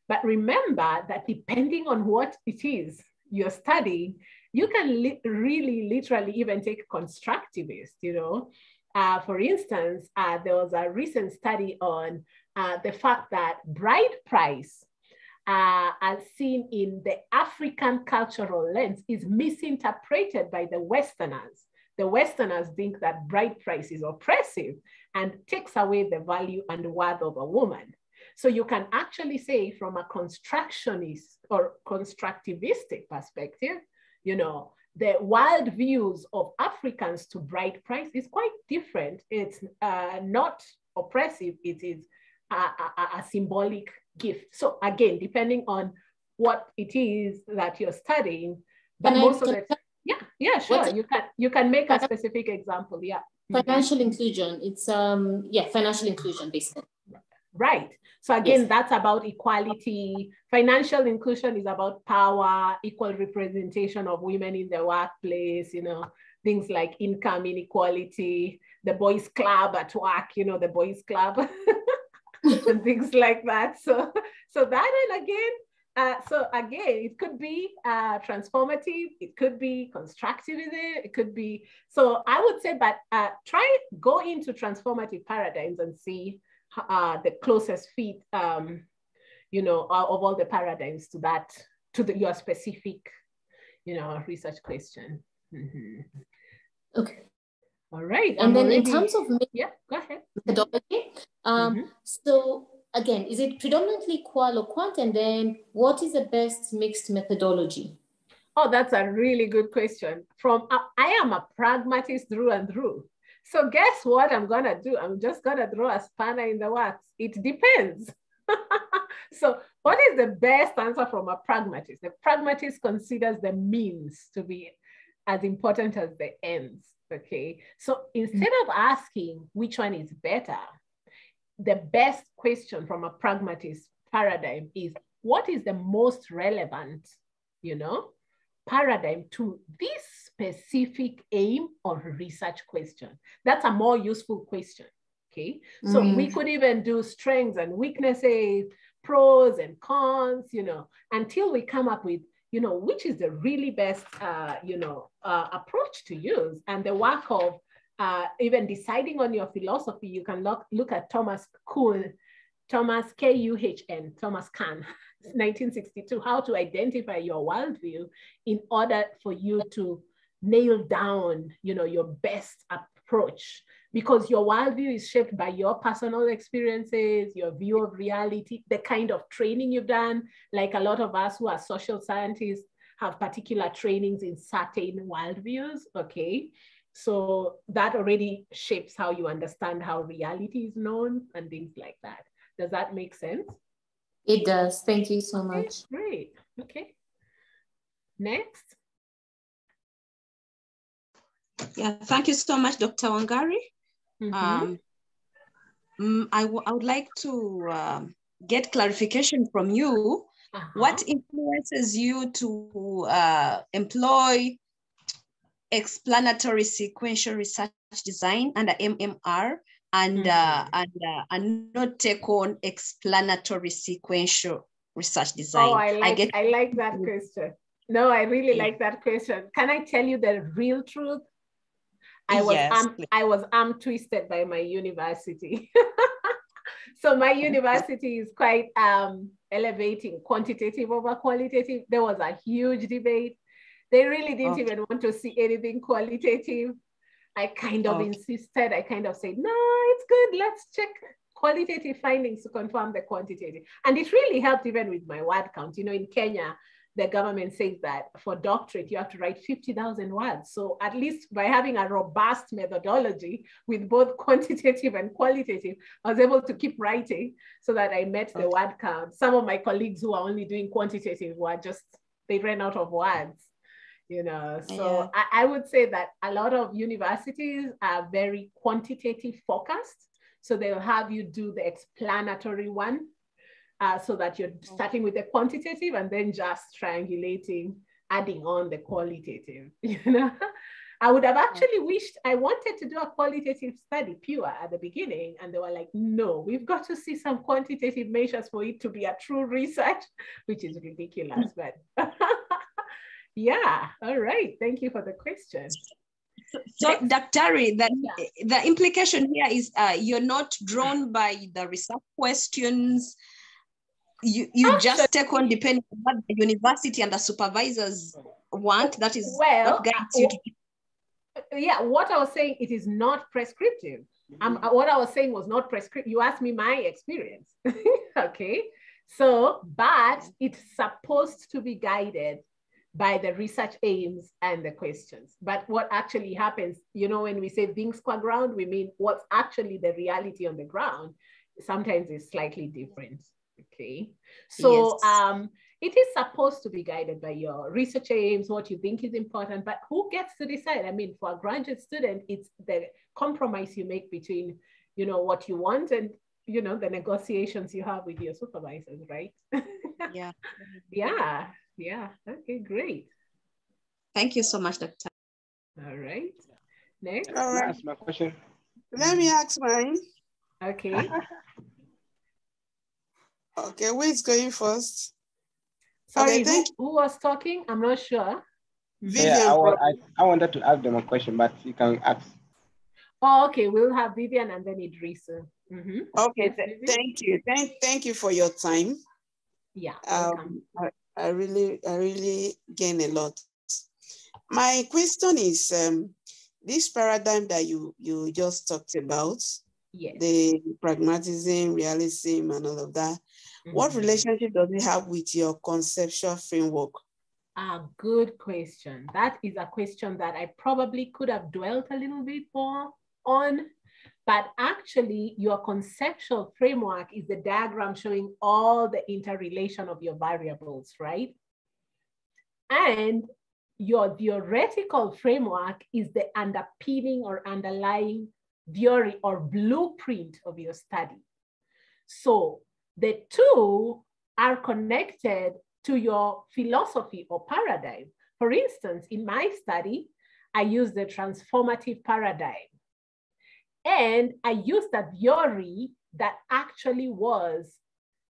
But remember that depending on what it is you're studying, you can really literally even take constructivist, you know. For instance, there was a recent study on the fact that bride price, as seen in the African cultural lens, is misinterpreted by the Westerners. The Westerners think that bride price is oppressive and takes away the value and worth of a woman. So you can actually say from a constructionist or constructivistic perspective, you know, the world views of Africans to bride price is quite different. It's not oppressive, it is a symbolic gift. So again, depending on what it is that you're studying, but most of it, yeah, sure. You can make a specific example, yeah. Financial inclusion, it's financial inclusion basically. Right. So again, that's about equality. Financial inclusion is about power, equal representation of women in the workplace, you know, things like income inequality, the boys club at work, you know, the boys club. And things like that. So that, and again, it could be transformative, it could be constructivism, it could be, so I would say, but go into transformative paradigms and see the closest fit, you know, of all the paradigms to that, your specific, you know, research question. Okay. All right. And then in terms of go ahead. Methodology, so again, is it predominantly qual or quant? And then what is the best mixed methodology? Oh, that's a really good question. I am a pragmatist through and through. So guess what I'm gonna do? I'm just gonna throw a spanner in the works. It depends. So what is the best answer from a pragmatist? The pragmatist considers the means to be as important as the ends. Okay, so instead of asking which one is better, the best question from a pragmatist paradigm is what is the most relevant, you know, paradigm to this specific aim or research question? That's a more useful question. Okay, so we could even do strengths and weaknesses, pros and cons, you know, until we come up with, you know, which is the really best, approach to use. And the work of even deciding on your philosophy, you can look at Thomas Kuhn, Thomas K-U-H-N, Thomas Kahn, 1962, how to identify your worldview in order for you to nail down, you know, your best approach. Because your worldview is shaped by your personal experiences, your view of reality, the kind of training you've done. Like a lot of us who are social scientists have particular trainings in certain worldviews, okay? So that already shapes how you understand how reality is known and things like that. Does that make sense? It does. Thank you so much. Great. Okay. Next. Yeah, thank you so much, Dr. Wangari. I would like to get clarification from you. What influences you to employ explanatory sequential research design under MMR and not take on explanatory sequential research design? Oh, I like that question. No, I really like that question. Can I tell you the real truth? I was arm twisted by my university. So my university is quite elevating quantitative over qualitative. There was a huge debate. They really didn't even want to see anything qualitative. I kind of insisted. I kind of said, no, it's good. Let's check qualitative findings to confirm the quantitative. And it really helped even with my word count. You know, in Kenya, the government says that for doctorate, you have to write 50,000 words. So at least by having a robust methodology with both quantitative and qualitative, I was able to keep writing so that I met the word count. Some of my colleagues who are only doing quantitative were they ran out of words, you know. So I would say that a lot of universities are very quantitative focused. So they'll have you do the explanatory one. So that you're starting with the quantitative and then just triangulating, adding on the qualitative, you know. I would have actually wished I wanted to do a qualitative study pure at the beginning, and they were like, no, we've got to see some quantitative measures for it to be a true research, which is ridiculous, but Yeah, all right. Thank you for the question. So, Dr. The implication here is you're not drawn by the research questions. You just take on depending on what the university and the supervisors want. That is what guides you to. Yeah, what I was saying, it is not prescriptive. What I was saying was not prescriptive. You asked me my experience. Okay. So, but it's supposed to be guided by the research aims and the questions. But what actually happens, you know, when we say things qua ground, we mean what's actually the reality on the ground. Sometimes it's slightly different. Okay. So yes. It is supposed to be guided by your research aims, what you think is important, but who gets to decide? I mean, for a graduate student, it's the compromise you make between, you know, what you want and, you know, the negotiations you have with your supervisors, right? Yeah. Yeah. Yeah. Okay, great. Thank you so much, Dr. All right. Next. All right. That's my question. Let me ask mine. Okay. Okay, who is going first? Sorry, okay, who was talking? I'm not sure. Vivian. Yeah, I wanted to ask them a question, but you can ask. Oh, okay. We'll have Vivian and then Idrissa. Mm-hmm. Okay, thank you. Thank you for your time. Yeah. I really gain a lot. My question is this paradigm that you just talked about, yes, the pragmatism, realism, and all of that. Mm-hmm. What relationship does it have with your conceptual framework? Good question. That is a question that I probably could have dwelt a little bit more on, but actually your conceptual framework is the diagram showing all the interrelation of your variables, right? And your theoretical framework is the underpinning or underlying theory or blueprint of your study. So the two are connected to your philosophy or paradigm. For instance, in my study, I used the transformative paradigm. And I used a theory that actually was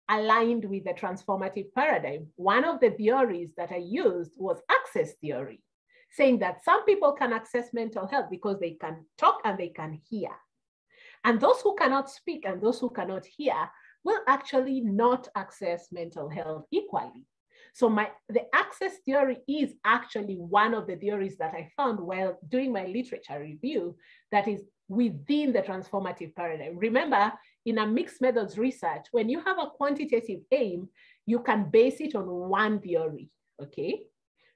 aligned with the transformative paradigm. One of the theories that I used was access theory, saying that some people can access mental health because they can talk and they can hear. And those who cannot speak and those who cannot hear will actually not access mental health equally. So the access theory is actually one of the theories that I found while doing my literature review that is within the transformative paradigm. Remember, in a mixed methods research, when you have a quantitative aim, you can base it on one theory, okay?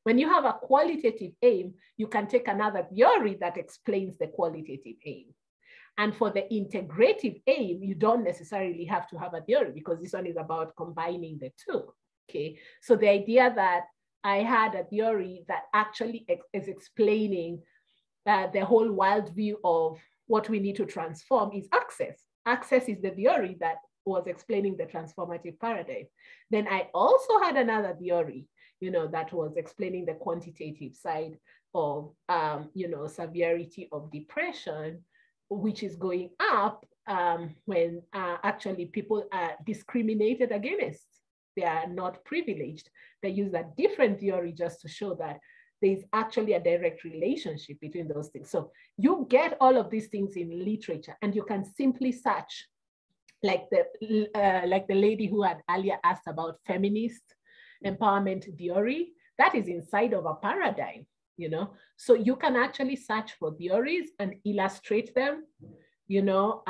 When you have a qualitative aim, you can take another theory that explains the qualitative aim. And for the integrative aim, you don't necessarily have to have a theory because this one is about combining the two, okay? So the idea that I had a theory that actually is explaining the whole worldview of what we need to transform is access. Access is the theory that was explaining the transformative paradigm. Then I also had another theory, you know, that was explaining the quantitative side of, you know, severity of depression, which is going up when actually people are discriminated against. They are not privileged. They use a different theory just to show that there's actually a direct relationship between those things. So you get all of these things in literature and you can simply search, like the lady who had earlier asked about feminist empowerment theory, that is inside of a paradigm, you know? So you can actually search for theories and illustrate them, you know,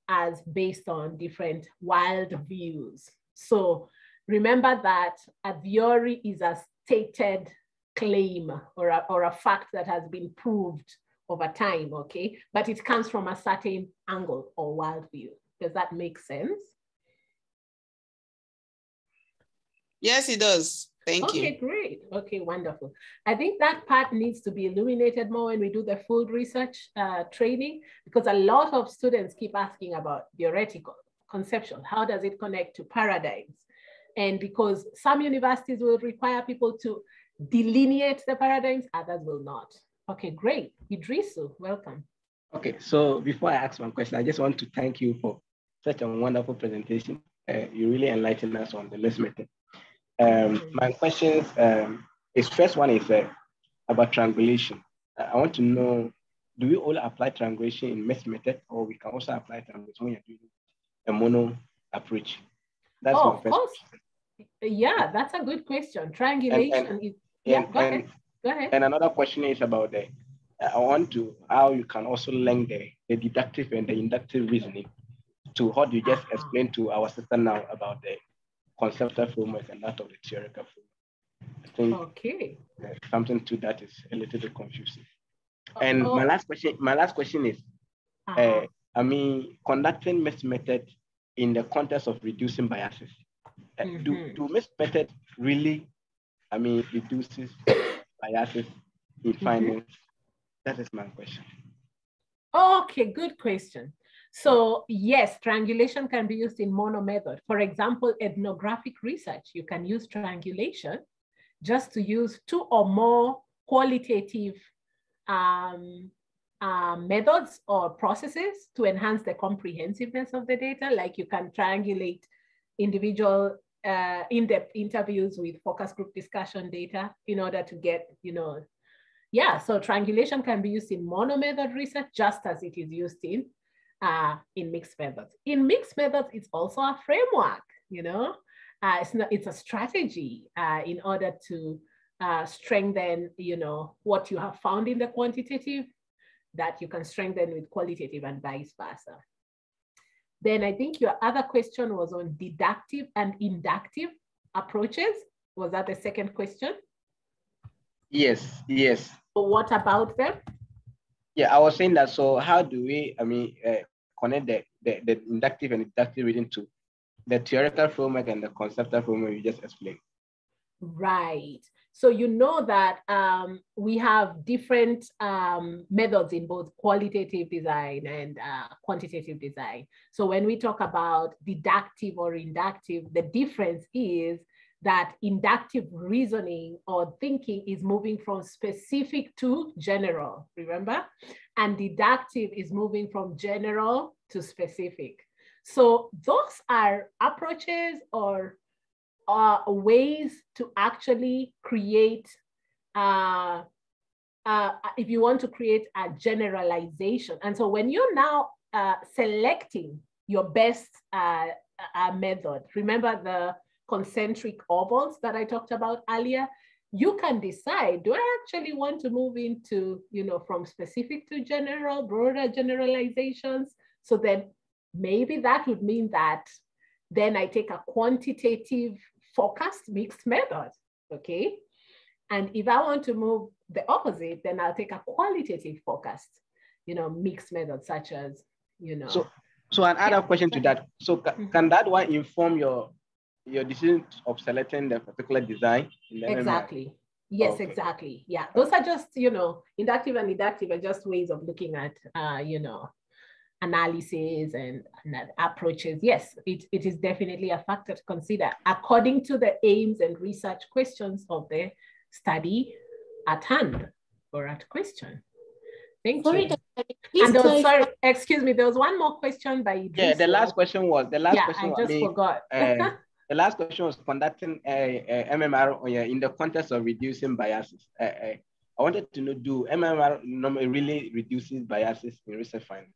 as based on different wild views. So remember that a theory is a stated claim or a fact that has been proved over time, okay? But it comes from a certain angle or worldview. Does that make sense? Yes, it does. Thank you. Okay, great. Okay, wonderful. I think that part needs to be illuminated more when we do the full research training, because a lot of students keep asking about theoretical, conceptual, how does it connect to paradigms? And because some universities will require people to delineate the paradigms, others will not. Okay, great. Idrisu, welcome. Okay, so before I ask my question, I just want to thank you for such a wonderful presentation. You really enlightened us on the LIST method. My questions His first one is about triangulation. I want to know, do we all apply triangulation in mixed method, or we can also apply triangulation when you're doing a mono approach? That's my first question. Yeah, that's a good question. Triangulation is, go ahead. And another question is about I want to, how you can also link the deductive and the inductive reasoning to what you just explained to our sister now about the conceptual framework and that of the theoretical framework. I think something to that is a little bit confusing. And my last question is, I mean, conducting mixed method in the context of reducing biases. Do mixed method really, I mean, reduces biases in findings? That is my question. Okay, good question. So yes, triangulation can be used in mono method. For example, ethnographic research, you can use triangulation just to use 2 or more qualitative methods or processes to enhance the comprehensiveness of the data. Like you can triangulate individual in-depth interviews with focus group discussion data in order to get, so triangulation can be used in mono method research just as it is used in mixed methods. In mixed methods, it's also a framework, it's a strategy in order to strengthen, what you have found in the quantitative that you can strengthen with qualitative and vice versa. Then I think your other question was on deductive and inductive approaches. Was that the second question? Yes. So what about them? Yeah, I was saying that. So how do we, connect the inductive and deductive reading to the theoretical framework and the conceptual framework you just explained? Right. So you know that we have different methods in both qualitative design and quantitative design. So when we talk about deductive or inductive, the difference is that inductive reasoning or thinking is moving from specific to general, remember? And deductive is moving from general to specific. So those are approaches or ways to actually create, if you want to create a generalization. And so when you're now selecting your best method, remember the concentric ovals that I talked about earlier, you can decide, do I actually want to move into, from specific to general, broader generalizations? So then maybe that would mean that then I take a quantitative focused mixed method, okay? And if I want to move the opposite, then I'll take a qualitative focused, mixed method such as, So another question to that. So can that one inform your decision of selecting the particular design? Exactly. Yes, okay. Exactly. Yeah, those are just, inductive and deductive are just ways of looking at, analysis and approaches. Yes, it is definitely a factor to consider according to the aims and research questions of the study at hand or at question. Thank you. And sorry, excuse me, there was one more question by Idris. Yeah, the last question was, I just forgot. The last question was conducting MMR in the context of reducing biases. I wanted to know, do MMR really reduces biases in research findings?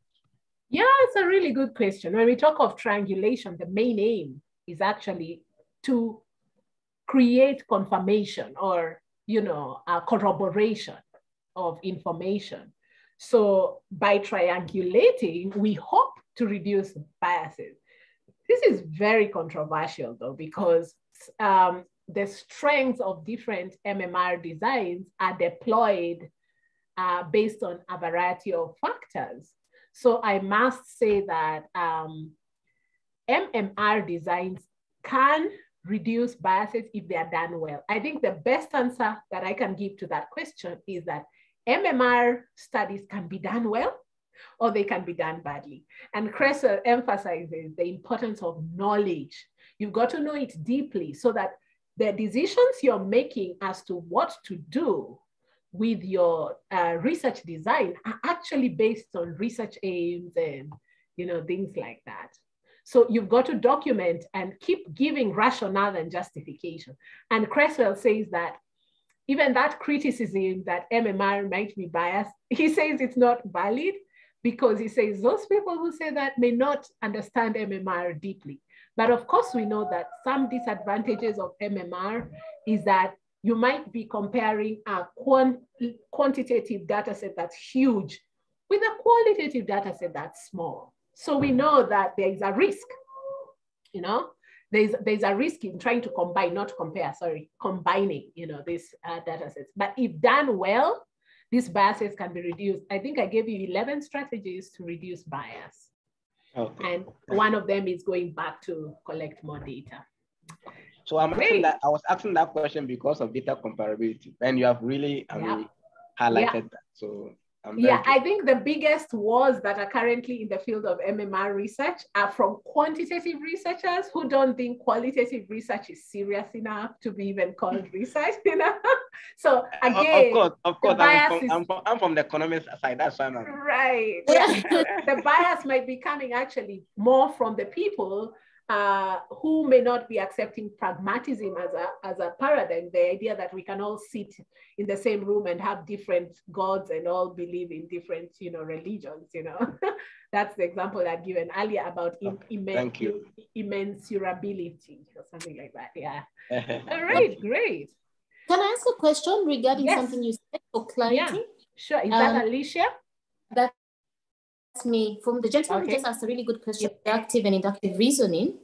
Yeah, it's a really good question. When we talk of triangulation, the main aim is actually to create confirmation or, a corroboration of information. So by triangulating, we hope to reduce biases. This is very controversial though, because the strengths of different MMR designs are deployed based on a variety of factors. So I must say that MMR designs can reduce biases if they are done well. I think the best answer that I can give to that question is that MMR studies can be done well or they can be done badly. And Cresswell emphasizes the importance of knowledge. You've got to know it deeply so that the decisions you're making as to what to do with your research design are actually based on research aims and things like that. So you've got to document and keep giving rationale and justification. And Cresswell says that even that criticism that MMR might be biased, he says it's not valid because he says those people who say that may not understand MMR deeply. But of course, we know that some disadvantages of MMR is that you might be comparing a quantitative data set that's huge with a qualitative data set that's small. So we know that there is a risk, you know, there's a risk in trying to combine, not compare, sorry, combining, you know, these data sets. But if done well, these biases can be reduced. I think I gave you 11 strategies to reduce bias. Okay. And one of them is going back to collect more data. So I was asking that question because of data comparability, and you have really highlighted that. So I think the biggest wars that are currently in the field of MMR research are from quantitative researchers who don't think qualitative research is serious enough to be even called research, you know? So again, of course, I'm from the economist side, that's why I'm right. Yeah. The bias might be coming actually more from the people who may not be accepting pragmatism as a paradigm, the idea that we can all sit in the same room and have different gods and all believe in different, you know, religions, you know. That's the example I'd given earlier about immensurability or something like that, yeah. All right, great. Can I ask a question regarding something you said for clarity? Yeah, sure, is that Alicia? That's me. From the gentleman who just asked a really good question, deductive and inductive reasoning.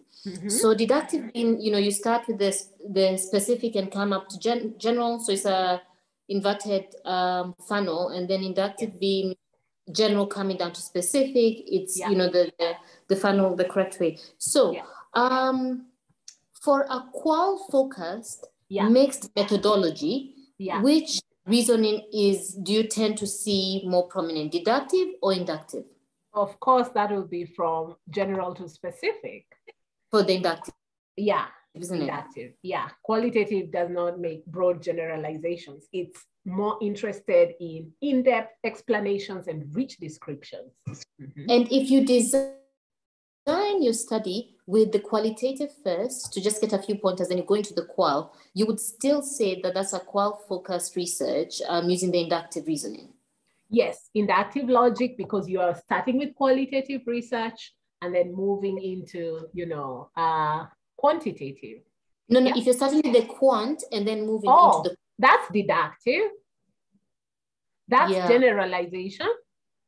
So deductive being, you know, you start with the specific and come up to general. So it's a inverted funnel, and then inductive being general coming down to specific. It's, you know, the funnel the correct way. So for a qual-focused mixed methodology, which reasoning do you tend to see more prominent, deductive or inductive? Of course, that will be from general to specific. For the inductive. Yeah, inductive. Yeah, qualitative does not make broad generalizations. It's more interested in in-depth explanations and rich descriptions. And if you design your study with the qualitative first, to just get a few pointers, then you go into the qual, you would still say that that's a qual-focused research using the inductive reasoning. Yes, inductive logic, because you are starting with qualitative research and then moving into, you know, quantitative. No, if you're starting with the quant and then moving into the... That's deductive. That's generalization,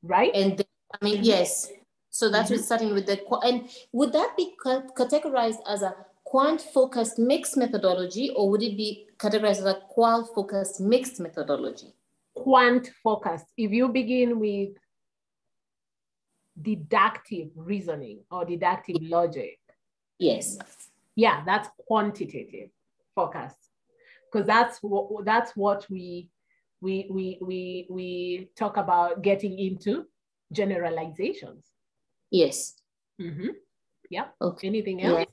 right? And I mean, yes. So that's what's starting with the... And would that be categorized as a quant-focused mixed methodology, or would it be categorized as a qual-focused mixed methodology? Quant-focused. If you begin with deductive reasoning or deductive logic. Yes. Yeah, that's quantitative focus, because that's what we talk about getting into generalizations. Yes. Yeah. Okay. Anything else? Yeah.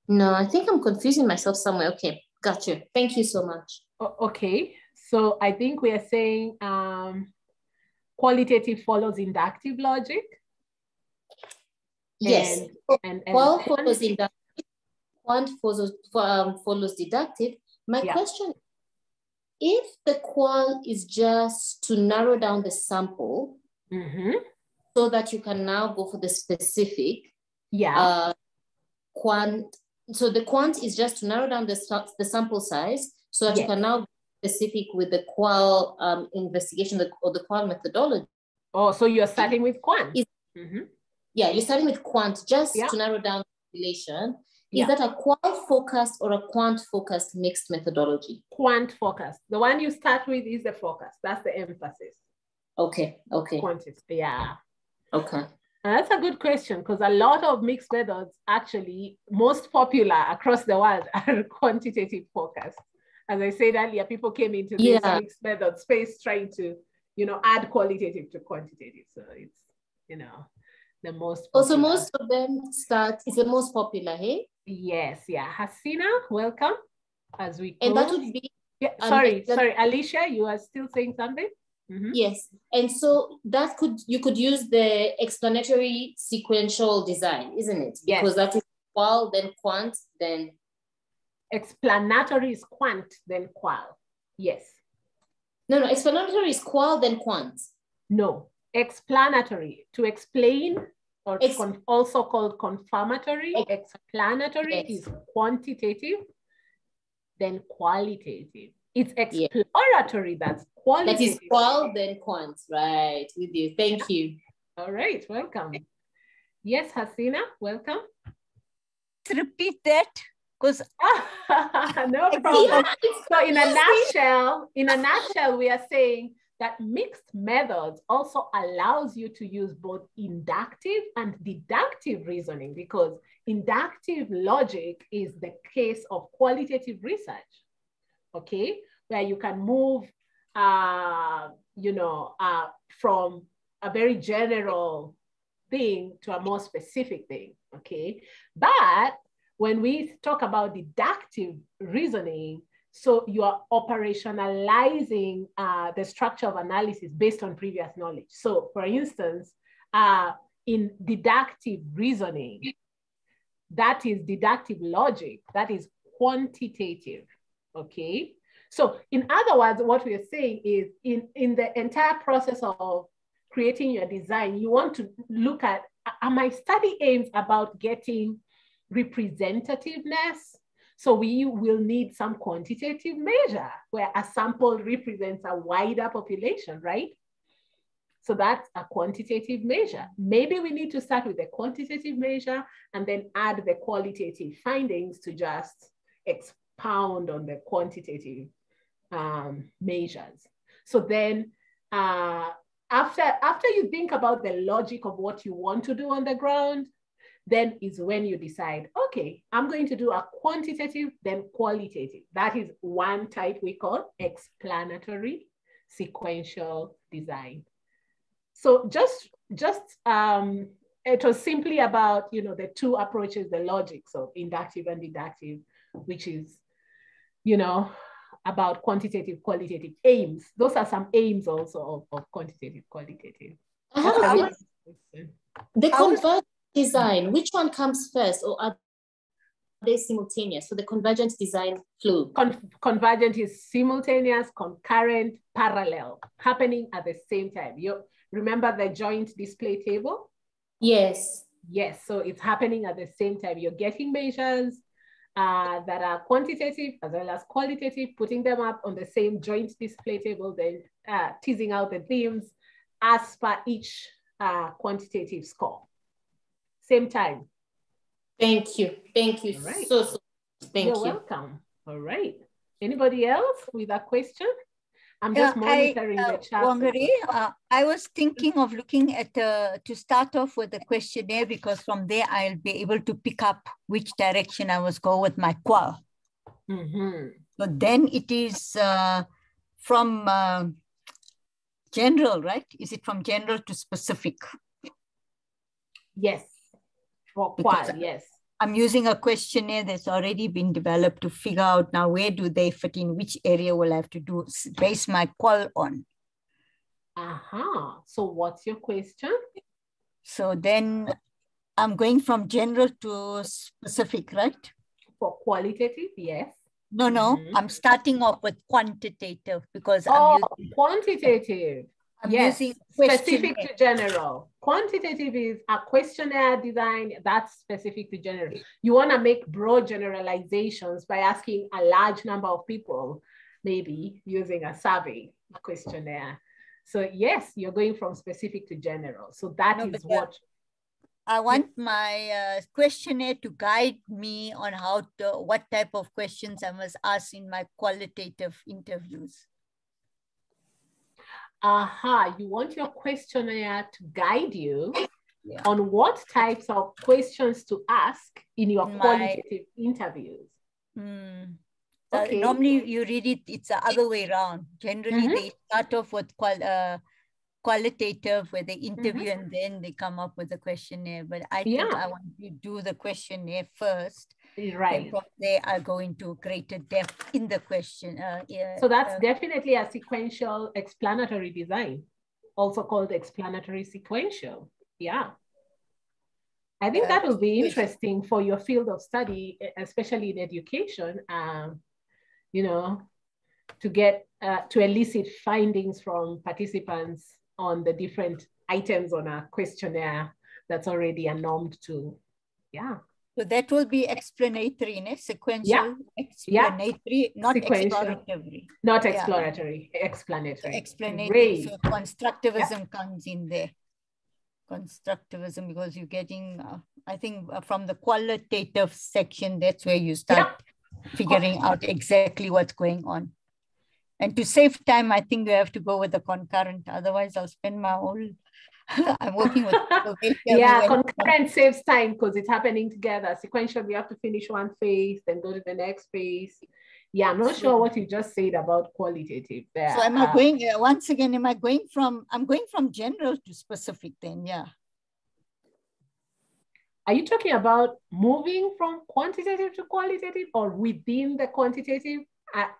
No, I think I'm confusing myself somewhere. Okay, gotcha. Thank you so much. Okay, so I think we are saying qualitative follows inductive logic. Yes. Qual follows inductive. Quant follows deductive. My question: if the qual is just to narrow down the sample, so that you can now go for the specific, quant. So the quant is just to narrow down the sample size, so that you can now be specific with the qual investigation or the qual methodology. Oh, so you're starting with quant. Yeah, you're starting with quant just to narrow down the population. Is that a qual-focused or a quant-focused mixed methodology? Quant-focused. The one you start with is the focus. That's the emphasis. Okay, okay. Quantity, yeah. Okay. And that's a good question, because a lot of mixed methods actually most popular across the world are quantitative focused. As I said earlier, people came into this mixed method space trying to, you know, add qualitative to quantitative. So it's, you know, the most popular. Also, most of them is the most popular, hey? Yes, yeah. Hasina, welcome. As we close. And that would be... sorry, Alicia, you are still saying something? Yes, and so that you could use the explanatory sequential design, isn't it? Because that is qual, then quant, then... Explanatory is quant, then qual. Yes. No, explanatory is qual, then quant. No, explanatory, to explain, or also called confirmatory. Explanatory is quantitative, then qualitative. It's exploratory, that's qualitative. That is qual, then quant, right, with you. Thank you. All right, welcome. Yes, Hasina, welcome. Repeat that, because no problem. So in a nutshell, we are saying that mixed methods also allows you to use both inductive and deductive reasoning, because inductive logic is the case of qualitative research, okay, where you can move, from a very general thing to a more specific thing, okay? But when we talk about deductive reasoning, so you are operationalizing the structure of analysis based on previous knowledge. So for instance, in deductive reasoning, that is deductive logic, that is quantitative, okay? So in other words, what we are saying is in the entire process of creating your design, you want to look at, are my study aims about getting representativeness? So we will need some quantitative measure where a sample represents a wider population, right? So that's a quantitative measure. Maybe we need to start with the quantitative measure and then add the qualitative findings to just expound on the quantitative measures. So then after you think about the logic of what you want to do on the ground, then is when you decide, okay, I'm going to do a quantitative, then qualitative. That is one type we call explanatory sequential design. So it was simply about, the two approaches, the logic, so inductive and deductive, which is, about quantitative, qualitative aims. Those are some aims also of quantitative, qualitative. I have a question. The convergent design, which one comes first, or are they simultaneous? So the convergent design flow. Convergent is simultaneous, concurrent, parallel, happening at the same time. You remember the joint display table? Yes. Yes, so it's happening at the same time. You're getting measures that are quantitative as well as qualitative, putting them up on the same joint display table, then teasing out the themes as per each quantitative score. Same time. Thank you. Thank you. All right. So thank you. You're welcome. All right. Anybody else with a question? I'm just monitoring the chat. Wangari, I was thinking of looking at, to start off with the questionnaire, because from there I'll be able to pick up which direction I was going with my qual. So then it is from general, right? Is it from general to specific? Yes, for qual, yes. I'm using a questionnaire that's already been developed to figure out now where do they fit in, which area will I have to do, base my qual on. So what's your question? So then I'm going from general to specific, right? For qualitative, yes. No, I'm starting off with quantitative because quantitative. I'm yes, using specific to general. Quantitative is a questionnaire design that's specific to general. You want to make broad generalizations by asking a large number of people, maybe using a survey questionnaire. So yes, you're going from specific to general. So that is what I want my questionnaire to guide me on how to, what type of questions I must ask in my qualitative interviews. You want your questionnaire to guide you on what types of questions to ask in your qualitative interviews. Okay. Normally you read it, it's the other way around. Generally they start off with qualitative where they interview and then they come up with a questionnaire. But I think I want to do the questionnaire first. Right. Then from there I'll go into greater depth in the question. So that's definitely a sequential explanatory design, also called explanatory sequential. Yeah. I think that will be interesting for your field of study, especially in education, to get to elicit findings from participants on the different items on a questionnaire that's already a normed tool. Yeah. So that will be explanatory, sequential, explanatory, not exploratory. Not exploratory, explanatory. Explanatory. Great. So constructivism comes in there. Constructivism, because you're getting, I think from the qualitative section, that's where you start figuring out exactly what's going on. And to save time, I think we have to go with the concurrent. Otherwise, I'll spend my whole, I'm working with. Yeah, concurrent saves time because it's happening together. Sequential, we have to finish one phase, then go to the next phase. Yeah, I'm not sure what you just said about qualitative there. So am I going, once again, I'm going from general to specific then, yeah. Are you talking about moving from quantitative to qualitative or within the quantitative?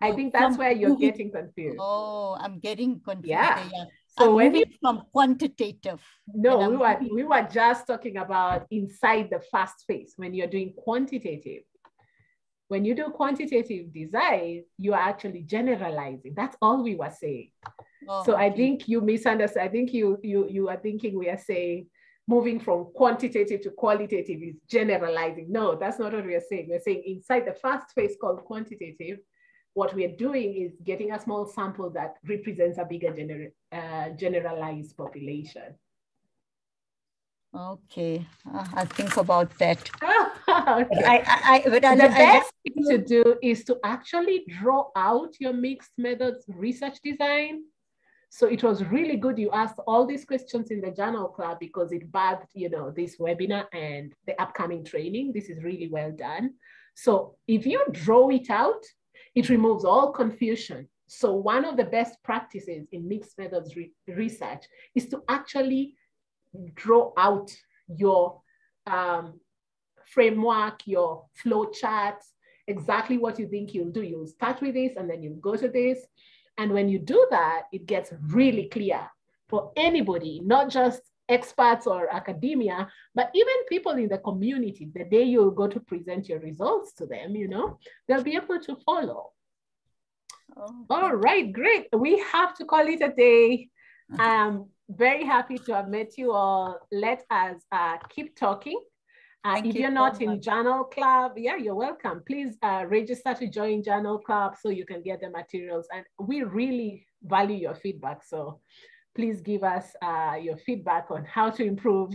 I think that's where you're getting confused. Oh, I'm getting confused. Yeah. Yeah. So when you from quantitative. No, we were just talking about inside the first phase when you're doing quantitative. When you do quantitative design, you are actually generalizing. That's all we were saying. Oh, so okay. I think you misunderstood. I think you are thinking we are saying moving from quantitative to qualitative is generalizing. No, that's not what we are saying. We're saying inside the first phase called quantitative, what we are doing is getting a small sample that represents a bigger generalized population. Okay, I'll think about that. Okay. The best thing to do is to actually draw out your mixed methods research design. So it was really good you asked all these questions in the journal club because it birthed, this webinar and the upcoming training. This is really well done. So if you draw it out, it removes all confusion. So one of the best practices in mixed methods research is to actually draw out your framework, your flow charts, exactly what you think you'll do. You'll start with this and then you'll go to this. And when you do that, it gets really clear for anybody, not just experts or academia, but even people in the community. The day you'll go to present your results to them, they'll be able to follow. Oh, all right, great. We have to call it a day. I'm very happy to have met you all. Let us keep talking. If you're not in Journal Club, you're welcome. Please register to join Journal Club so you can get the materials. And we really value your feedback. So please give us your feedback on how to improve.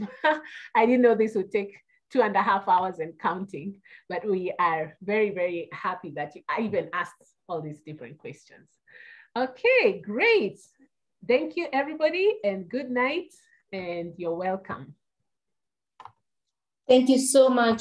I didn't know this would take 2.5 hours and counting, but we are very, very happy that you even asked all these different questions. Okay, great. Thank you, everybody, and good night, and you're welcome. Thank you so much.